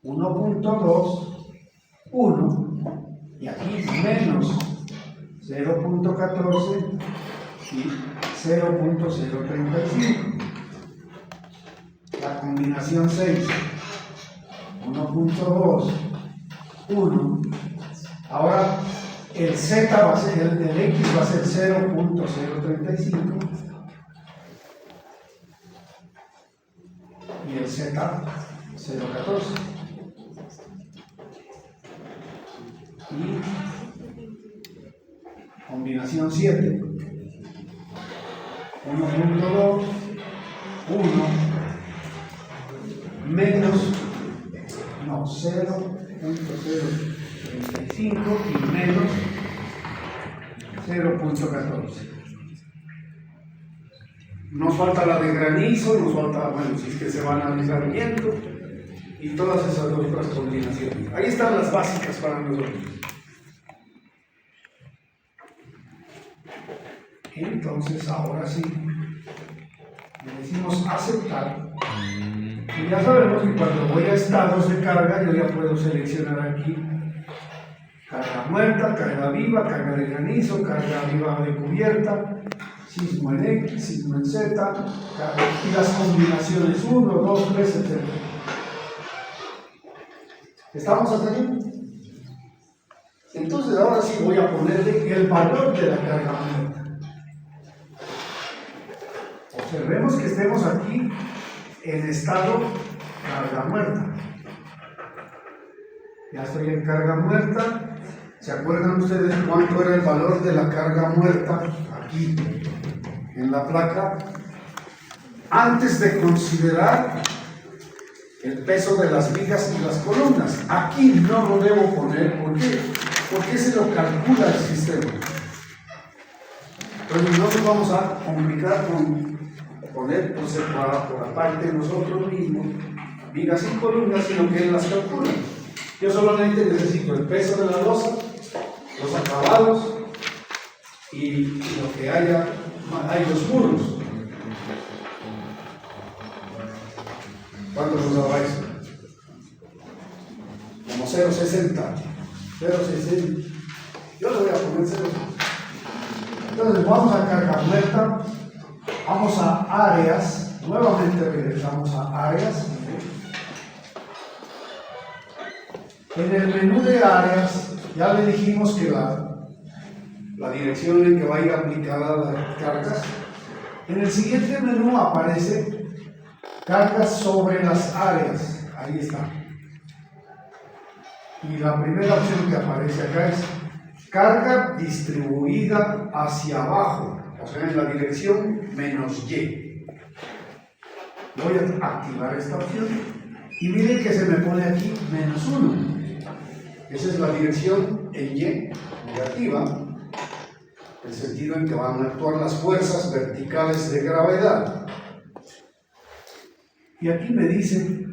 1.2, 1, y aquí menos 0.14 y 0.035. La combinación 6, 1.2, 1. Ahora el Z va a ser, el X va a ser 0.035 y el Z 0.14. Y combinación 7, 1.2, 1 menos, 0.035 y menos 0.14. Nos falta la de granizo, nos falta, bueno, si es que se van a analizar viento y todas esas otras combinaciones. Ahí están las básicas para nosotros. Entonces, ahora sí, le decimos aceptar. Y ya sabemos que cuando voy a estados de carga, yo ya puedo seleccionar aquí carga muerta, carga viva, carga de granizo, carga viva de cubierta, Sismo en X, sismo en Z, y las combinaciones 1, 2, 3, etc. ¿Estamos hasta aquí? Entonces ahora sí voy a ponerle el valor de la carga muerta. Observemos que estemos aquí en estado carga muerta. Ya estoy en carga muerta. ¿Se acuerdan ustedes cuánto era el valor de la carga muerta aquí en la placa? Antes de considerar el peso de las vigas y las columnas. Aquí no lo debo poner. ¿Por qué? Porque se lo calcula el sistema. Entonces no nos vamos a complicar con poner por separado, por aparte nosotros mismos, vigas y columnas, sino que él las calcula. Yo solamente necesito el peso de la losa, los acabados y lo que haya, hay los muros. ¿Cuánto nos daba eso? Como 0,60. 0,60. Yo le voy a poner 0,60. Entonces vamos a carga muerta, vamos a áreas, nuevamente regresamos a áreas. En el menú de áreas ya le dijimos que la dirección en que va a ir aplicada las cargas. En el siguiente menú aparece cargas sobre las áreas, ahí está. Y la primera opción que aparece acá es carga distribuida hacia abajo, o sea, en la dirección -y. Voy a activar esta opción y miren que se me pone aquí -1. Esa es la dirección en Y, negativa, el sentido en que van a actuar las fuerzas verticales de gravedad. Y aquí me dice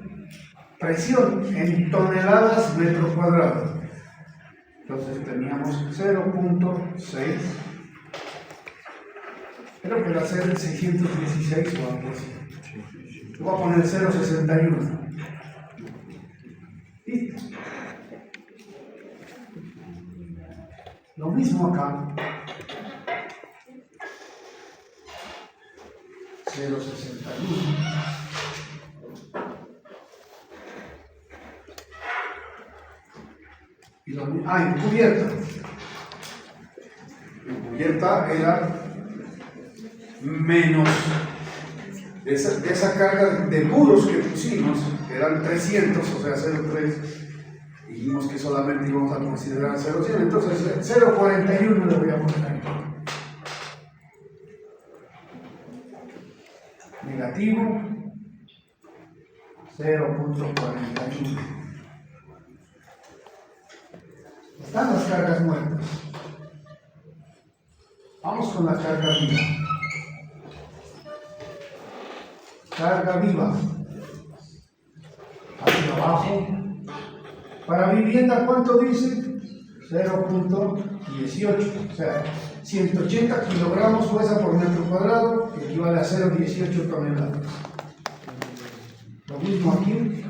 presión en toneladas metro cuadrado. Entonces teníamos 0.6, creo que era 616 o algo así. Voy a poner 0.61. Listo. Lo mismo acá. 0.61. Y en cubierta. En cubierta era menos de esa carga de muros que pusimos, que eran 300, o sea, 0,3. Dijimos que solamente íbamos a considerar 0,100, entonces 0,41 le voy a poner aquí. Negativo 0.41. Están las cargas muertas. Vamos con la carga viva. Carga viva. Hacia abajo. Para vivienda, ¿cuánto dice? 0.18. O sea, 180 kilogramos fuerza por metro cuadrado, que equivale a 0.18 toneladas. Lo mismo aquí.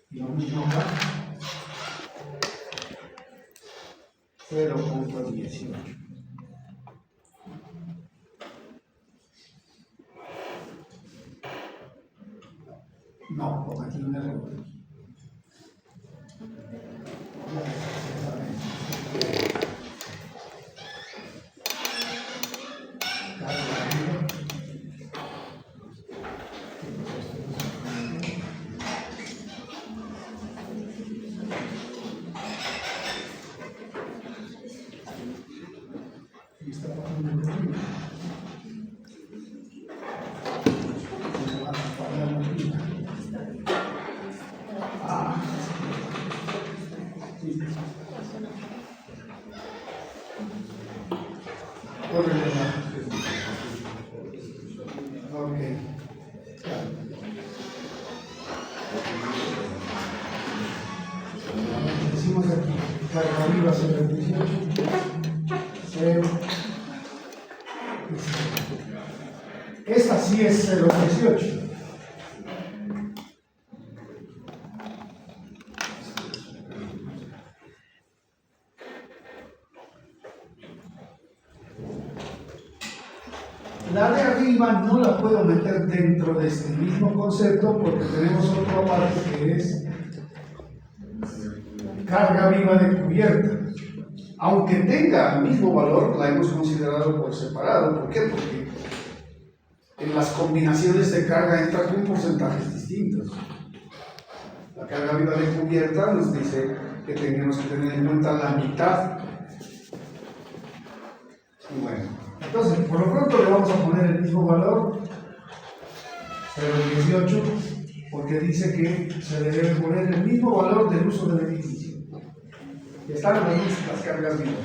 Y lo mismo acá. 0.18. No, porque aquí un error. Decimos aquí, carga viva 0.18, 0. Esta sí es 0.18. la de arriba no la puedo meter dentro de este mismo concepto porque tenemos otra parte que es carga viva de cubierta. Aunque tenga el mismo valor, la hemos considerado por separado. ¿Por qué? Porque en las combinaciones de carga entra con porcentajes distintos. La carga viva de cubierta nos dice que tenemos que tener en cuenta la mitad. Y bueno, entonces, por lo pronto le vamos a poner el mismo valor, 0,18, porque dice que se le debe poner el mismo valor del uso del edificio. Están ahí las cargas vivas.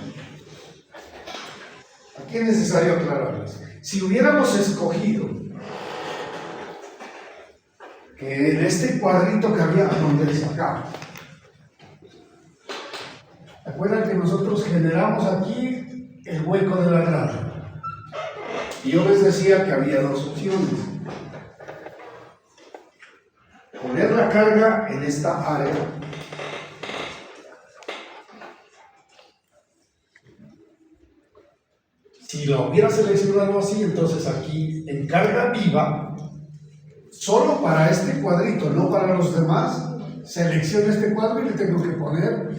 Aquí es necesario aclararlas. Si hubiéramos escogido que en este cuadrito que había donde les acá, recuerdan que nosotros generamos aquí el hueco de la grada. Y yo les decía que había dos opciones. Poner la carga en esta área. Si lo hubiera seleccionado así, entonces aquí en carga viva, solo para este cuadrito, no para los demás, selecciono este cuadro y le tengo que poner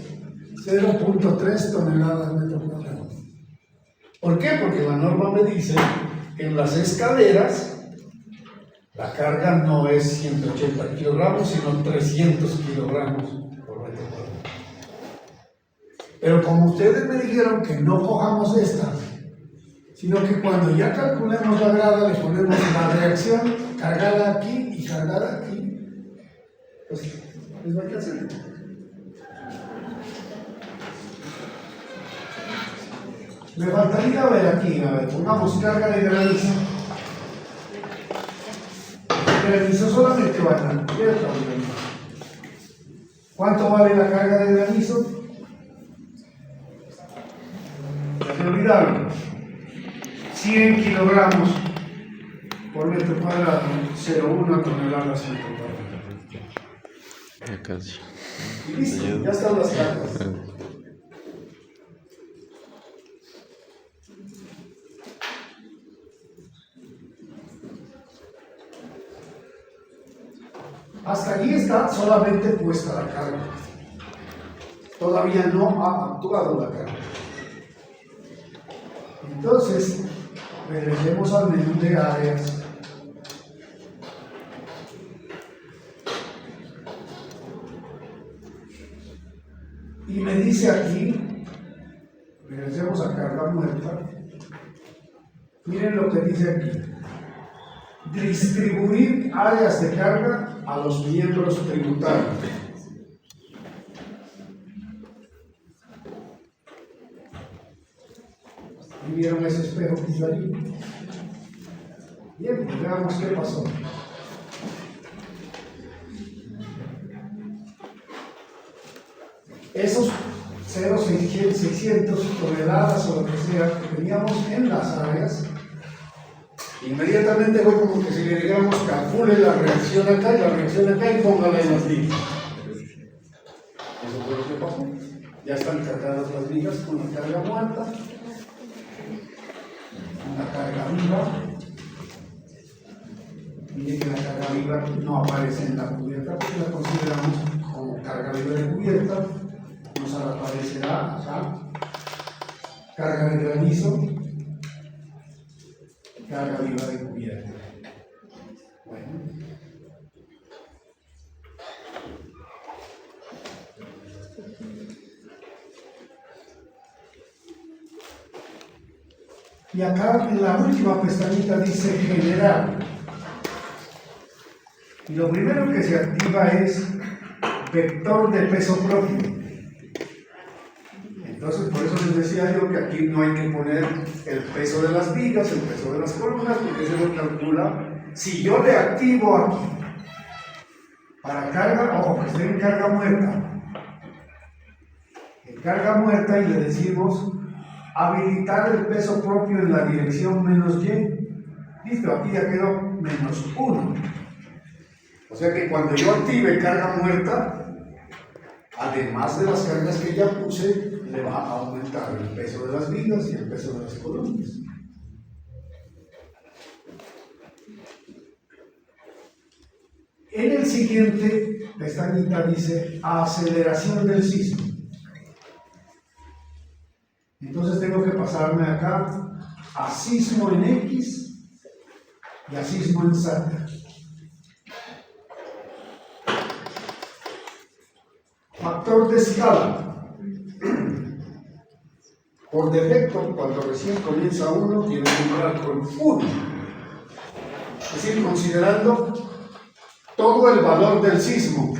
0,3 toneladas metro cuadrado. ¿Por qué? Porque la norma me dice que en las escaleras la carga no es 180 kilogramos, sino 300 kilogramos por metro cuadrado. Pero como ustedes me dijeron que no cojamos esta, sino que cuando ya calculemos la grada le ponemos la reacción cargada aquí y cargada aquí, pues les va a hacer. Me faltaría ver aquí, a ver, pongamos carga de granizo. El granizo solamente va en la cubierta. ¿Cuánto vale la carga de granizo? No olvidarlo. 100 kilogramos por metro cuadrado, 0,1 toneladas metro cuadrado. Ya casi. Y listo, ya están las cargas. Hasta allí está solamente puesta la carga. Todavía no ha actuado la carga. Entonces, regresemos al menú de áreas. Y me dice aquí, regresemos a carga muerta. Miren lo que dice aquí. Distribuir áreas de carga a los miembros tributarios. ¿Y vieron ese espejo que está ahí? Bien, veamos qué pasó. Esos 0,600 toneladas o lo que sea que teníamos en las áreas, inmediatamente fue como que si le digamos calcule la reacción acá y la reacción acá y póngala en las vigas. Eso fue lo que pasó. Ya están cargadas las vigas con la carga muerta, una carga viva. Mire que la carga viva no aparece en la cubierta porque la consideramos como carga viva de cubierta. Nos aparecerá acá carga de granizo, carga viva de cubierta. Bueno. Y acá en la última pestañita dice generar. Y lo primero que se activa es vector de peso propio. Entonces, por eso les decía yo que aquí no hay que poner el peso de las vigas, el peso de las columnas, porque se lo calcula. Si yo le activo aquí, para carga, ojo, que esté en carga muerta, y le decimos habilitar el peso propio en la dirección menos y, listo, aquí ya quedó menos 1. O sea que cuando yo active carga muerta, además de las cargas que ya puse, le va a aumentar el peso de las vigas y el peso de las columnas. En el siguiente pestañita dice aceleración del sismo. Entonces tengo que pasarme acá a sismo en X y a sismo en Z. Factor de escala. Por defecto, cuando recién comienza uno, tiene que entrar con 1. Es decir, considerando todo el valor del sismo.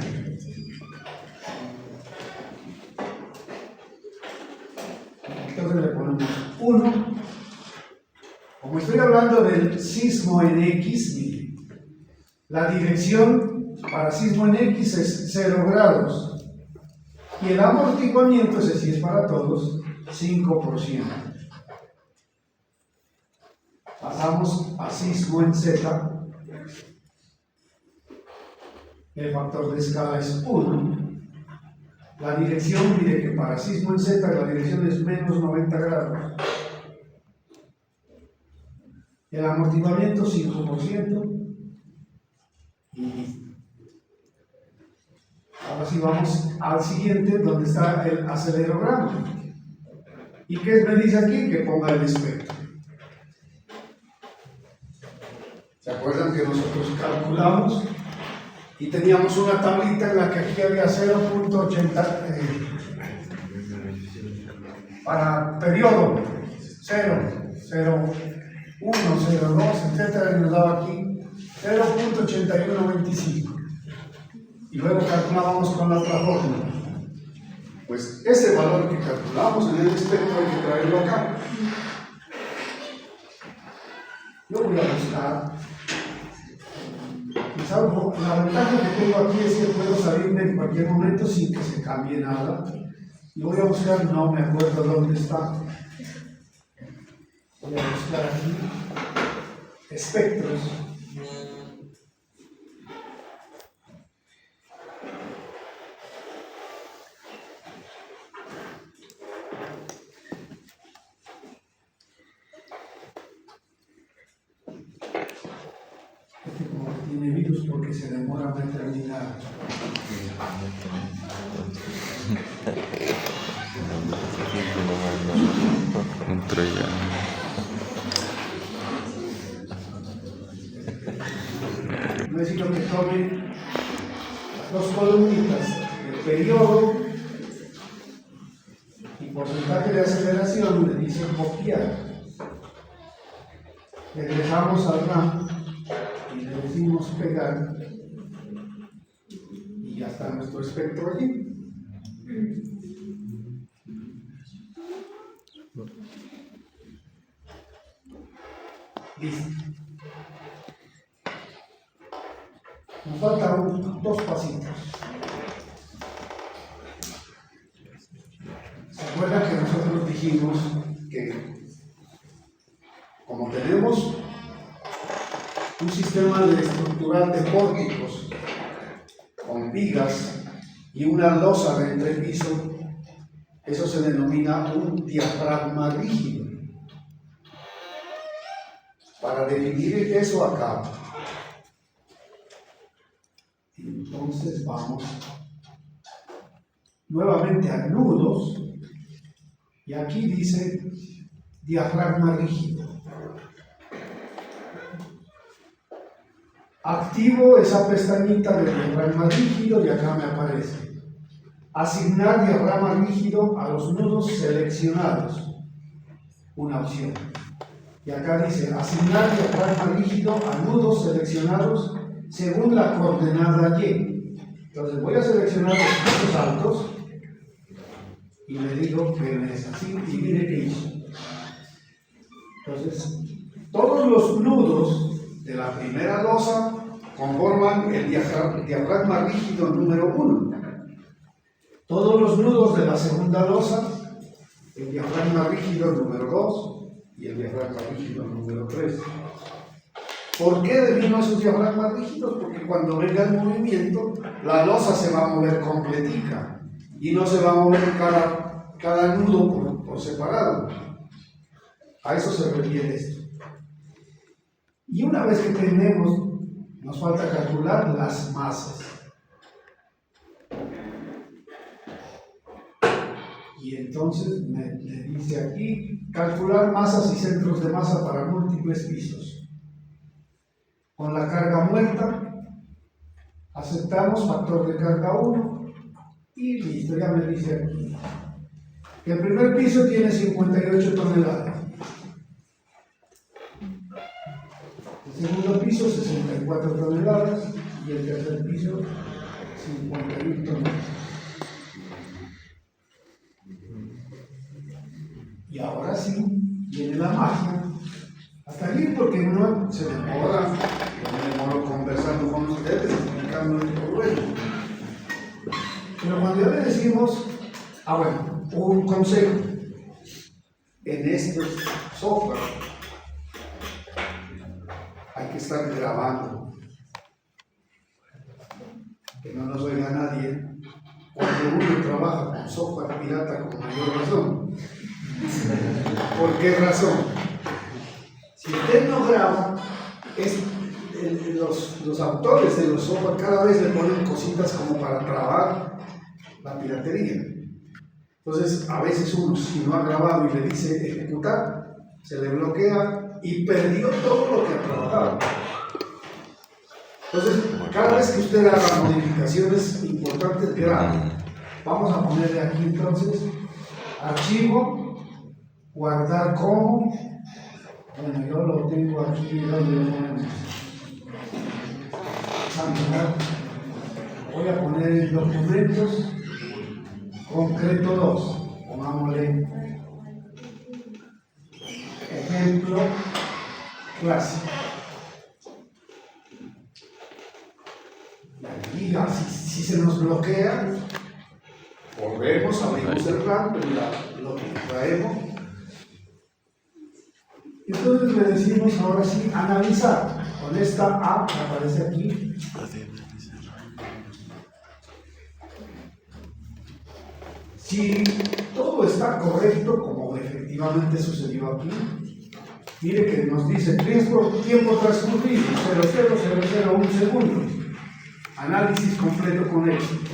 Entonces le ponemos 1. Como estoy hablando del sismo en X, mire, la dirección para sismo en X es 0 grados. Y el amortiguamiento, ese sí es para todos, 5%. Pasamos a sismo en Z. El factor de escala es 1. La dirección, mire que para sismo en Z la dirección es menos 90 grados. El amortiguamiento 5%. Y ahora sí vamos al siguiente, donde está el acelerograma. ¿Y qué me dice aquí? Que ponga el espectro. ¿Se acuerdan que nosotros calculamos y teníamos una tablita en la que aquí había 0.80 para periodo 0, 0, 1, 0, 2, etcétera, y nos daba aquí 0.8125 y luego calculábamos con la otra fórmula. Pues ese valor que calculamos en el espectro hay que traerlo acá. Yo voy a buscar. La ventaja que tengo aquí es que puedo salirme en cualquier momento sin que se cambie nada. Y voy a buscar, no me acuerdo dónde está. Voy a buscar aquí espectros. Tiene virus porque se demora en terminar. Un troyano. Necesito que tomen las dos columnitas, el periodo y porcentaje de aceleración, le dicen copiar. Regresamos al RAM y le decimos pegar y ya está nuestro espectro allí. Listo. Nos faltan dos pasitos. ¿Se acuerdan que nosotros dijimos que como tenemos un sistema de estructural de pórticos con vigas y una losa de entrepiso, eso se denomina un diafragma rígido? Para definir eso acá, entonces vamos nuevamente a nudos y aquí dice diafragma rígido. Activo esa pestañita de diafragma rígido y acá me aparece asignar diafragma rígido a los nudos seleccionados, una opción. Y acá dice asignar diafragma rígido a nudos seleccionados según la coordenada Y. Entonces voy a seleccionar los puntos altos y le digo que es así y mire qué hizo. Entonces todos los nudos de la primera losa conforman el diafragma rígido número 1. Todos los nudos de la segunda losa, el diafragma rígido número 2 y el diafragma rígido número 3. ¿Por qué defino esos diafragmas rígidos? Porque cuando venga el movimiento, la losa se va a mover completica y no se va a mover cada nudo por separado. A eso se refiere esto. Y una vez que tenemos Nos falta calcular las masas. Y entonces me dice aquí, calcular masas y centros de masa para múltiples pisos. Con la carga muerta, aceptamos factor de carga 1 y listo, ya me dice aquí. El primer piso tiene 58 toneladas. El segundo piso, 64 toneladas. Y el tercer piso, 51 toneladas. Y ahora sí, viene la magia. Hasta aquí porque uno se demora, yo me demoro conversando con ustedes, explicando el problema. Pero cuando ya le decimos, bueno, un consejo, en estos software hay que estar grabando, que no nos oiga nadie. Cuando uno trabaja con software pirata con mayor razón. ¿Por qué razón? Si usted no graba, los autores de los software cada vez le ponen cositas como para trabar la piratería. Entonces, a veces uno, si no ha grabado y le dice ejecutar, se le bloquea y perdió todo lo que ha trabajado. Entonces, cada vez que usted haga modificaciones importantes, grabe. Vamos a ponerle aquí entonces archivo, guardar como. Bueno, yo lo tengo aquí donde lo ponemos. Voy a poner en documentos concreto 2. Pongámosle ejemplo clásico. Y si se nos bloquea, volvemos, abrimos el RAM, lo que traemos. Entonces le decimos ahora sí analizar. Con esta A que aparece aquí. Si todo está correcto, como efectivamente sucedió aquí, mire que nos dice tiempo transcurrido, 0,0001 segundo. Análisis completo con éxito.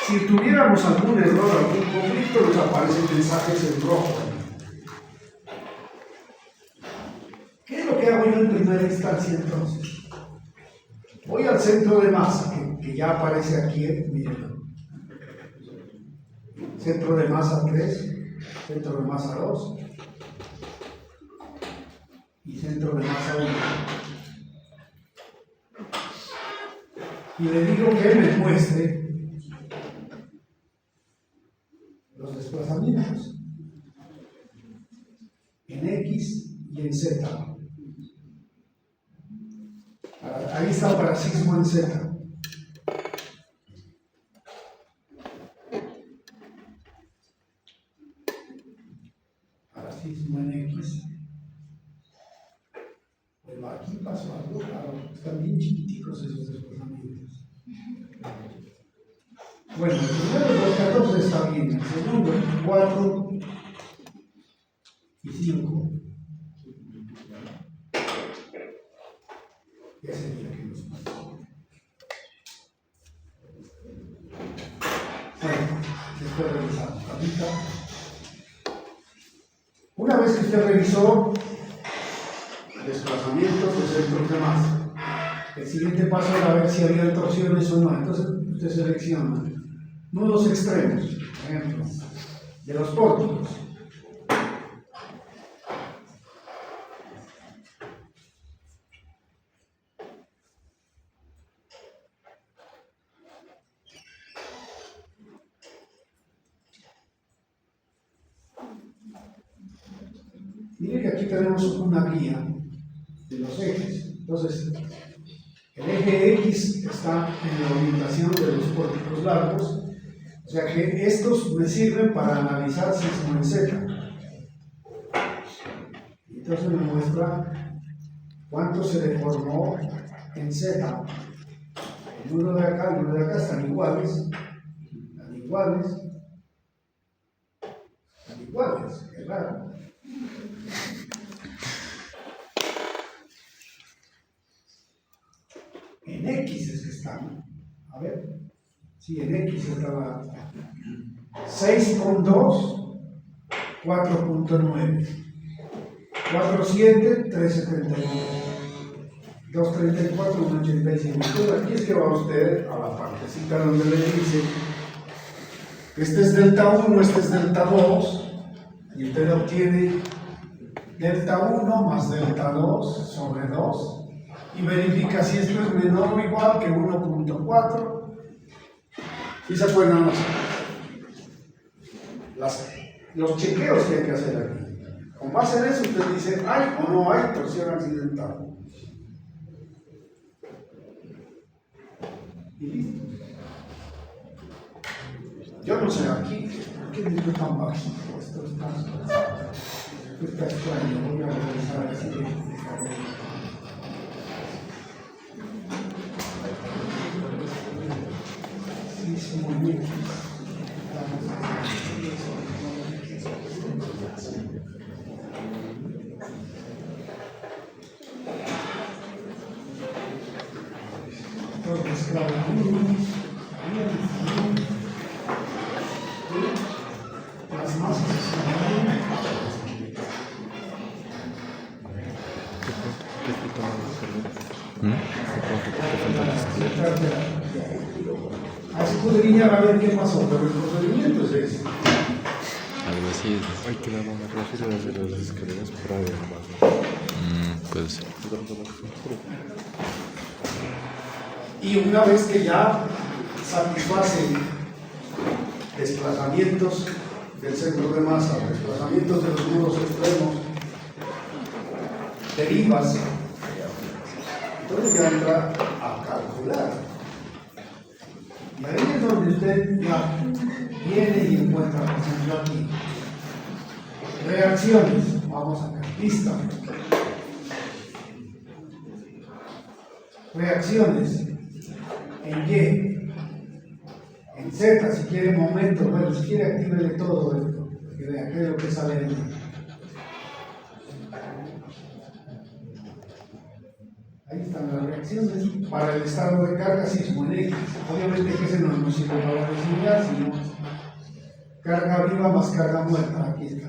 Si tuviéramos algún error, algún conflicto, nos aparecen mensajes en rojo. ¿Qué es lo que hago yo en primera instancia entonces? Voy al centro de masa, que ya aparece aquí, miren. Centro de masa 3, centro de masa 2 y centro de masa 1. Y le digo que me muestre los desplazamientos en X y en Z. Ahí está el parasismo en Z. Parasismo en X. Pero aquí pasó algo claro. Están bien chiquiticos esos desplazamientos. Bueno, el primero, los 14 está bien. El segundo, 4 y 5. ¿Qué sería que nos pasó? Bueno, después revisamos. Ahorita, una vez que usted revisó desplazamientos de centros de masa, el siguiente paso era ver si había torsiones o no. Entonces usted selecciona nudos extremos, por ejemplo, de los pórticos. Mire que aquí tenemos una guía de los ejes. Entonces, el eje X está en la orientación de los pórticos largos, o sea que estos me sirven para analizar sismo en Z. Entonces me muestra cuánto se deformó en Z. El uno de acá y el uno de acá están iguales, qué raro. en X es que están. A ver, sí, en X estaba 6.2, 4.9, 4.7, 3.79, 2.34, 1.85. Entonces aquí es que va usted a la partecita donde le dice que este es delta 1, este es delta 2, y usted obtiene delta 1 más delta 2 sobre 2 y verifica si esto es menor o igual que 1.4 y se pueden hacer los chequeos que hay que hacer aquí. Con base en eso usted dice, ¿hay o no hay torsión accidental? Y listo. Yo no sé aquí, ¿por qué no es tan bajito? Esto está extraño, voy a revisar el siguiente. Sí, sí, muy bien. Entonces, claro, las masas escudriñar a ver qué pasó, pero el procedimiento es ese. Algo así. Hay que dar una refiero desde las escaleras para ver más. Puede ser. Y una vez que ya satisfacen desplazamientos del centro de masa, desplazamientos de los nudos extremos, derivas, entonces ya entra a calcular. Y ahí es donde usted ya viene y encuentra, por ejemplo, aquí, reacciones. Vamos a ver, lista. Reacciones en Y, en Z, si quiere momento, bueno, si quiere actívele todo esto, que vea qué es lo que sale de ahí. Ahí están las reacciones para el estado de carga sismo en X. Obviamente que ese no nos sirve para diseñar, sino carga viva más carga muerta. Aquí está.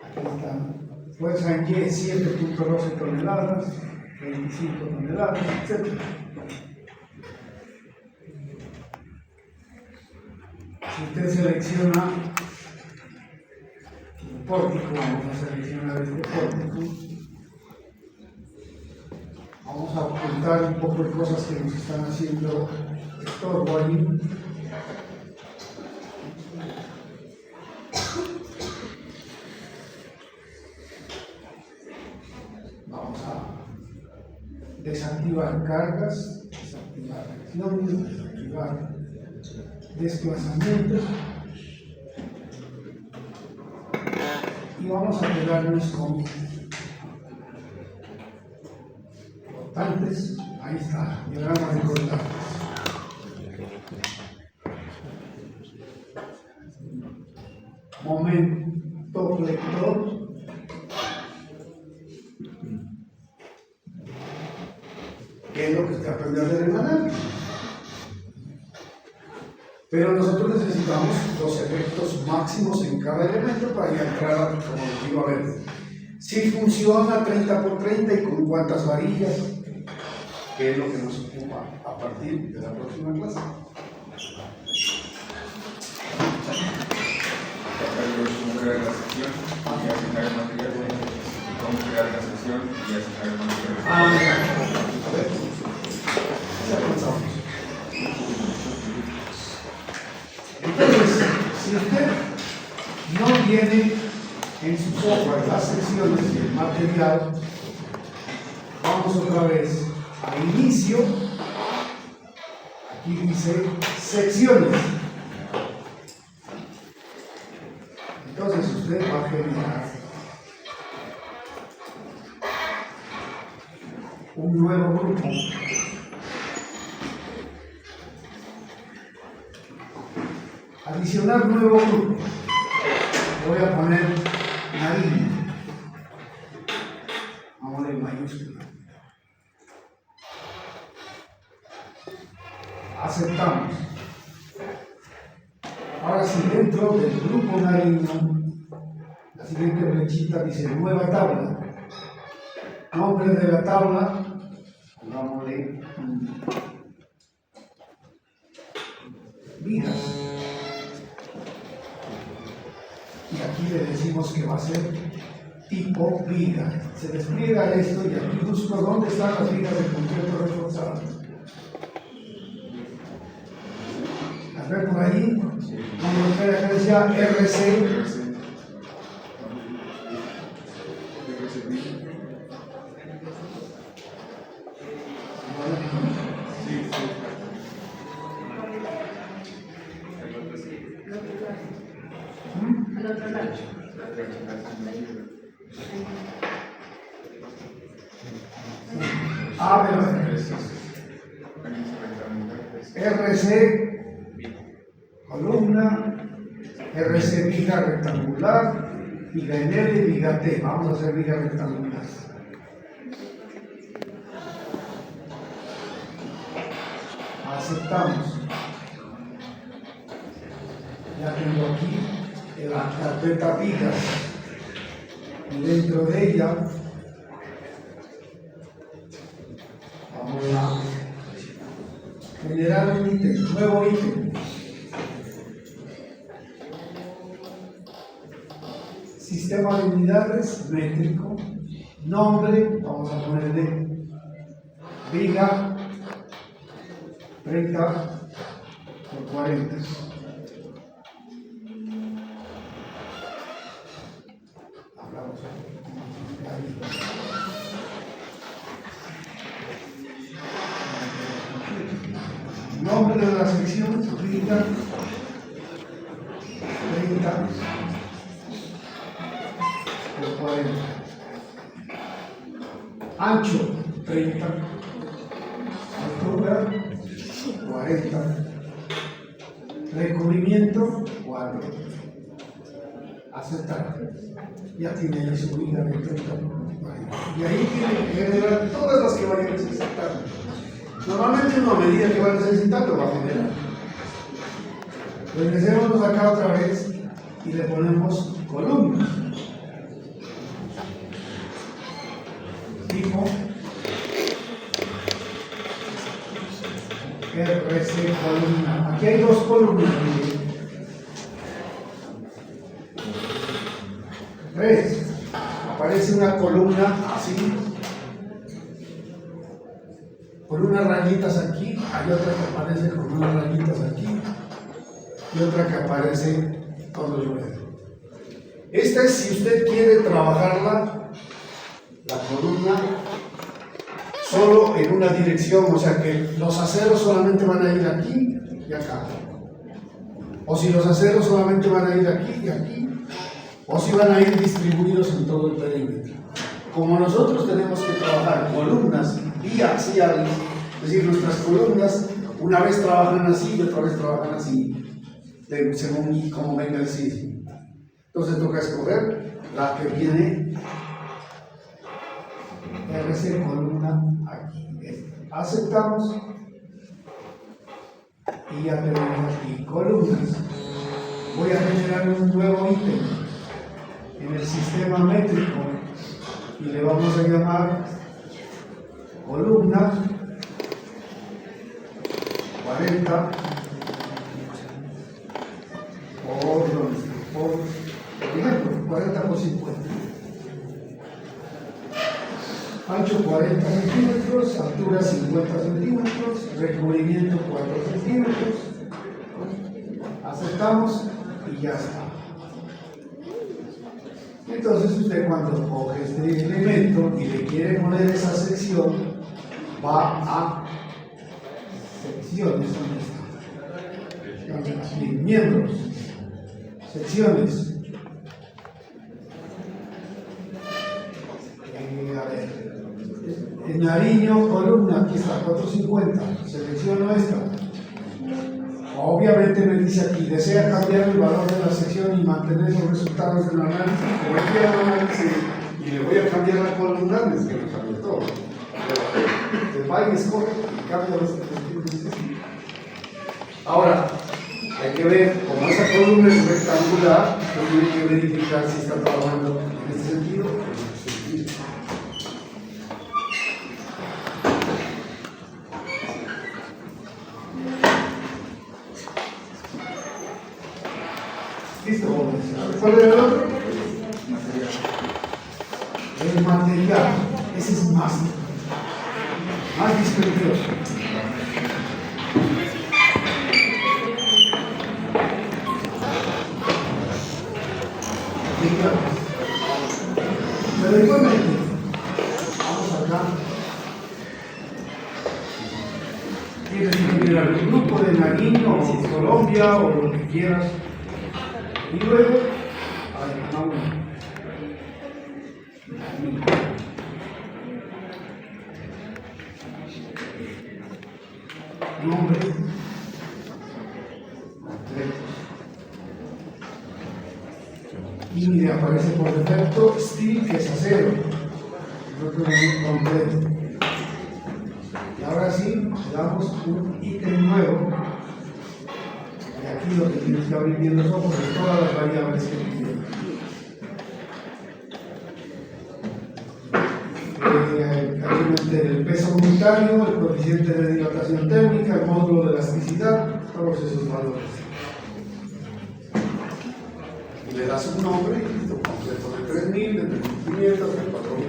Aquí están. Fuerza en Y 7.12 toneladas, 25 toneladas, etc. Si usted selecciona pórtico, vamos a seleccionar este pórtico. Vamos a ocultar un poco de cosas que nos están haciendo estorbo ahí. Vamos a desactivar cargas, desactivar reacciones, desactivar desplazamientos. Y vamos a quedarnos con cortantes. Ahí está, diagrama de cortantes. Momento flector. ¿Qué es lo que usted aprende a hacer en análisis? Pero nosotros necesitamos los efectos máximos en cada elemento para ya entrar, como digo, a ver si funciona 30 por 30 y con cuántas varillas, que es lo que nos ocupa a partir de la próxima clase. Cómo crear la sección y asignar el material. Cómo crear la sección y asignar el material. A ver, ya pensamos. Entonces, si usted no tiene en su software las secciones del material, vamos otra vez a inicio. Aquí dice secciones. Entonces usted va a generar un nuevo grupo. Adicionar nuevo grupo. Voy a poner una línea. pongámosle mayúscula. Aceptamos. Ahora, si dentro del grupo Nariño, la siguiente flechita dice nueva tabla. Nombre de la tabla, pongámosle vigas. Y aquí le decimos que va a ser tipo viga. Se despliega esto y aquí busco dónde están las vigas de concreto reforzado. A ver por ahí, como acá decía RC. RC columna, RC viga rectangular, viga en L, viga T. Vamos a hacer viga rectangular. Aceptamos. Ya tengo aquí la carpeta vigas y dentro de ella vamos a generar un ítem, nuevo ítem. Sistema de unidades métrico, nombre, vamos a ponerle viga 30 por 40. Hablamos ahí. Nombre de la sección, viga 30 por 40. Ancho 30. Altura 40. Recubrimiento 4. Aceptar. Ya tiene ahí su viga de 30 por 40. Y ahí tiene que generar todas las que vayan necesitando. Normalmente una medida que va necesitando va a generar. Regresémonos acá otra vez y le ponemos columnas. Tipo RC columna. Aquí hay dos columnas. ¿Ves? Aparece una columna así, con unas rayitas aquí, hay otra que aparece con unas rayitas aquí y otra que aparece con los ruedos. Esta es si usted quiere trabajarla, la columna, solo en una dirección, o sea que los aceros solamente van a ir aquí y acá. O si los aceros solamente van a ir aquí y aquí, o si van a ir distribuidos en todo el perímetro. Como nosotros tenemos que trabajar columnas biaxiales, es decir, nuestras columnas una vez trabajan así y otra vez trabajan así, según cómo venga el sismo. Entonces toca escoger la que viene RC columna aquí. Aceptamos y ya tenemos aquí columnas. Voy a generar un nuevo ítem en el sistema métrico y le vamos a llamar columna 40 por ejemplo 40 por 50. Ancho 40 centímetros, altura 50 centímetros, recubrimiento 4 centímetros. Aceptamos y ya está. Entonces usted cuando coge este elemento y le quiere poner esa sección, va a secciones, ¿dónde está? Aquí, miembros, secciones. A ver, en Nariño, columna, aquí está, 450, selecciono esta. Obviamente me dice aquí, desea cambiar el valor de la sección y mantener los resultados del análisis, como quiera el análisis y y le voy a cambiar la columna, es que me cambie todo. Pero va y escoge y cambia los que necesita. Ahora, hay que ver, como esa columna es rectangular, pues tiene que verificar si está trabajando en este sentido o en este sentido. ¿Listo, jóvenes? ¿Cuál era el otro? El material. Ese es más dispendioso. Pero igualmente, vamos acá. Tienes que mirar el grupo de Nariño o Colombia o lo que quieras. Y luego, nombre, y mire, aparece por defecto Steve, que es acero, no tenemos completo. Y ahora sí, le damos un ítem nuevo. Y aquí lo que tienes que abrir bien los ojos es todas las variables que tiene. Aquí meter el peso unitario, el coeficiente de dilatación térmica, el módulo de elasticidad, todos esos valores. Y le das un nombre, y listo, completo de 3000, de 3500, de 4000.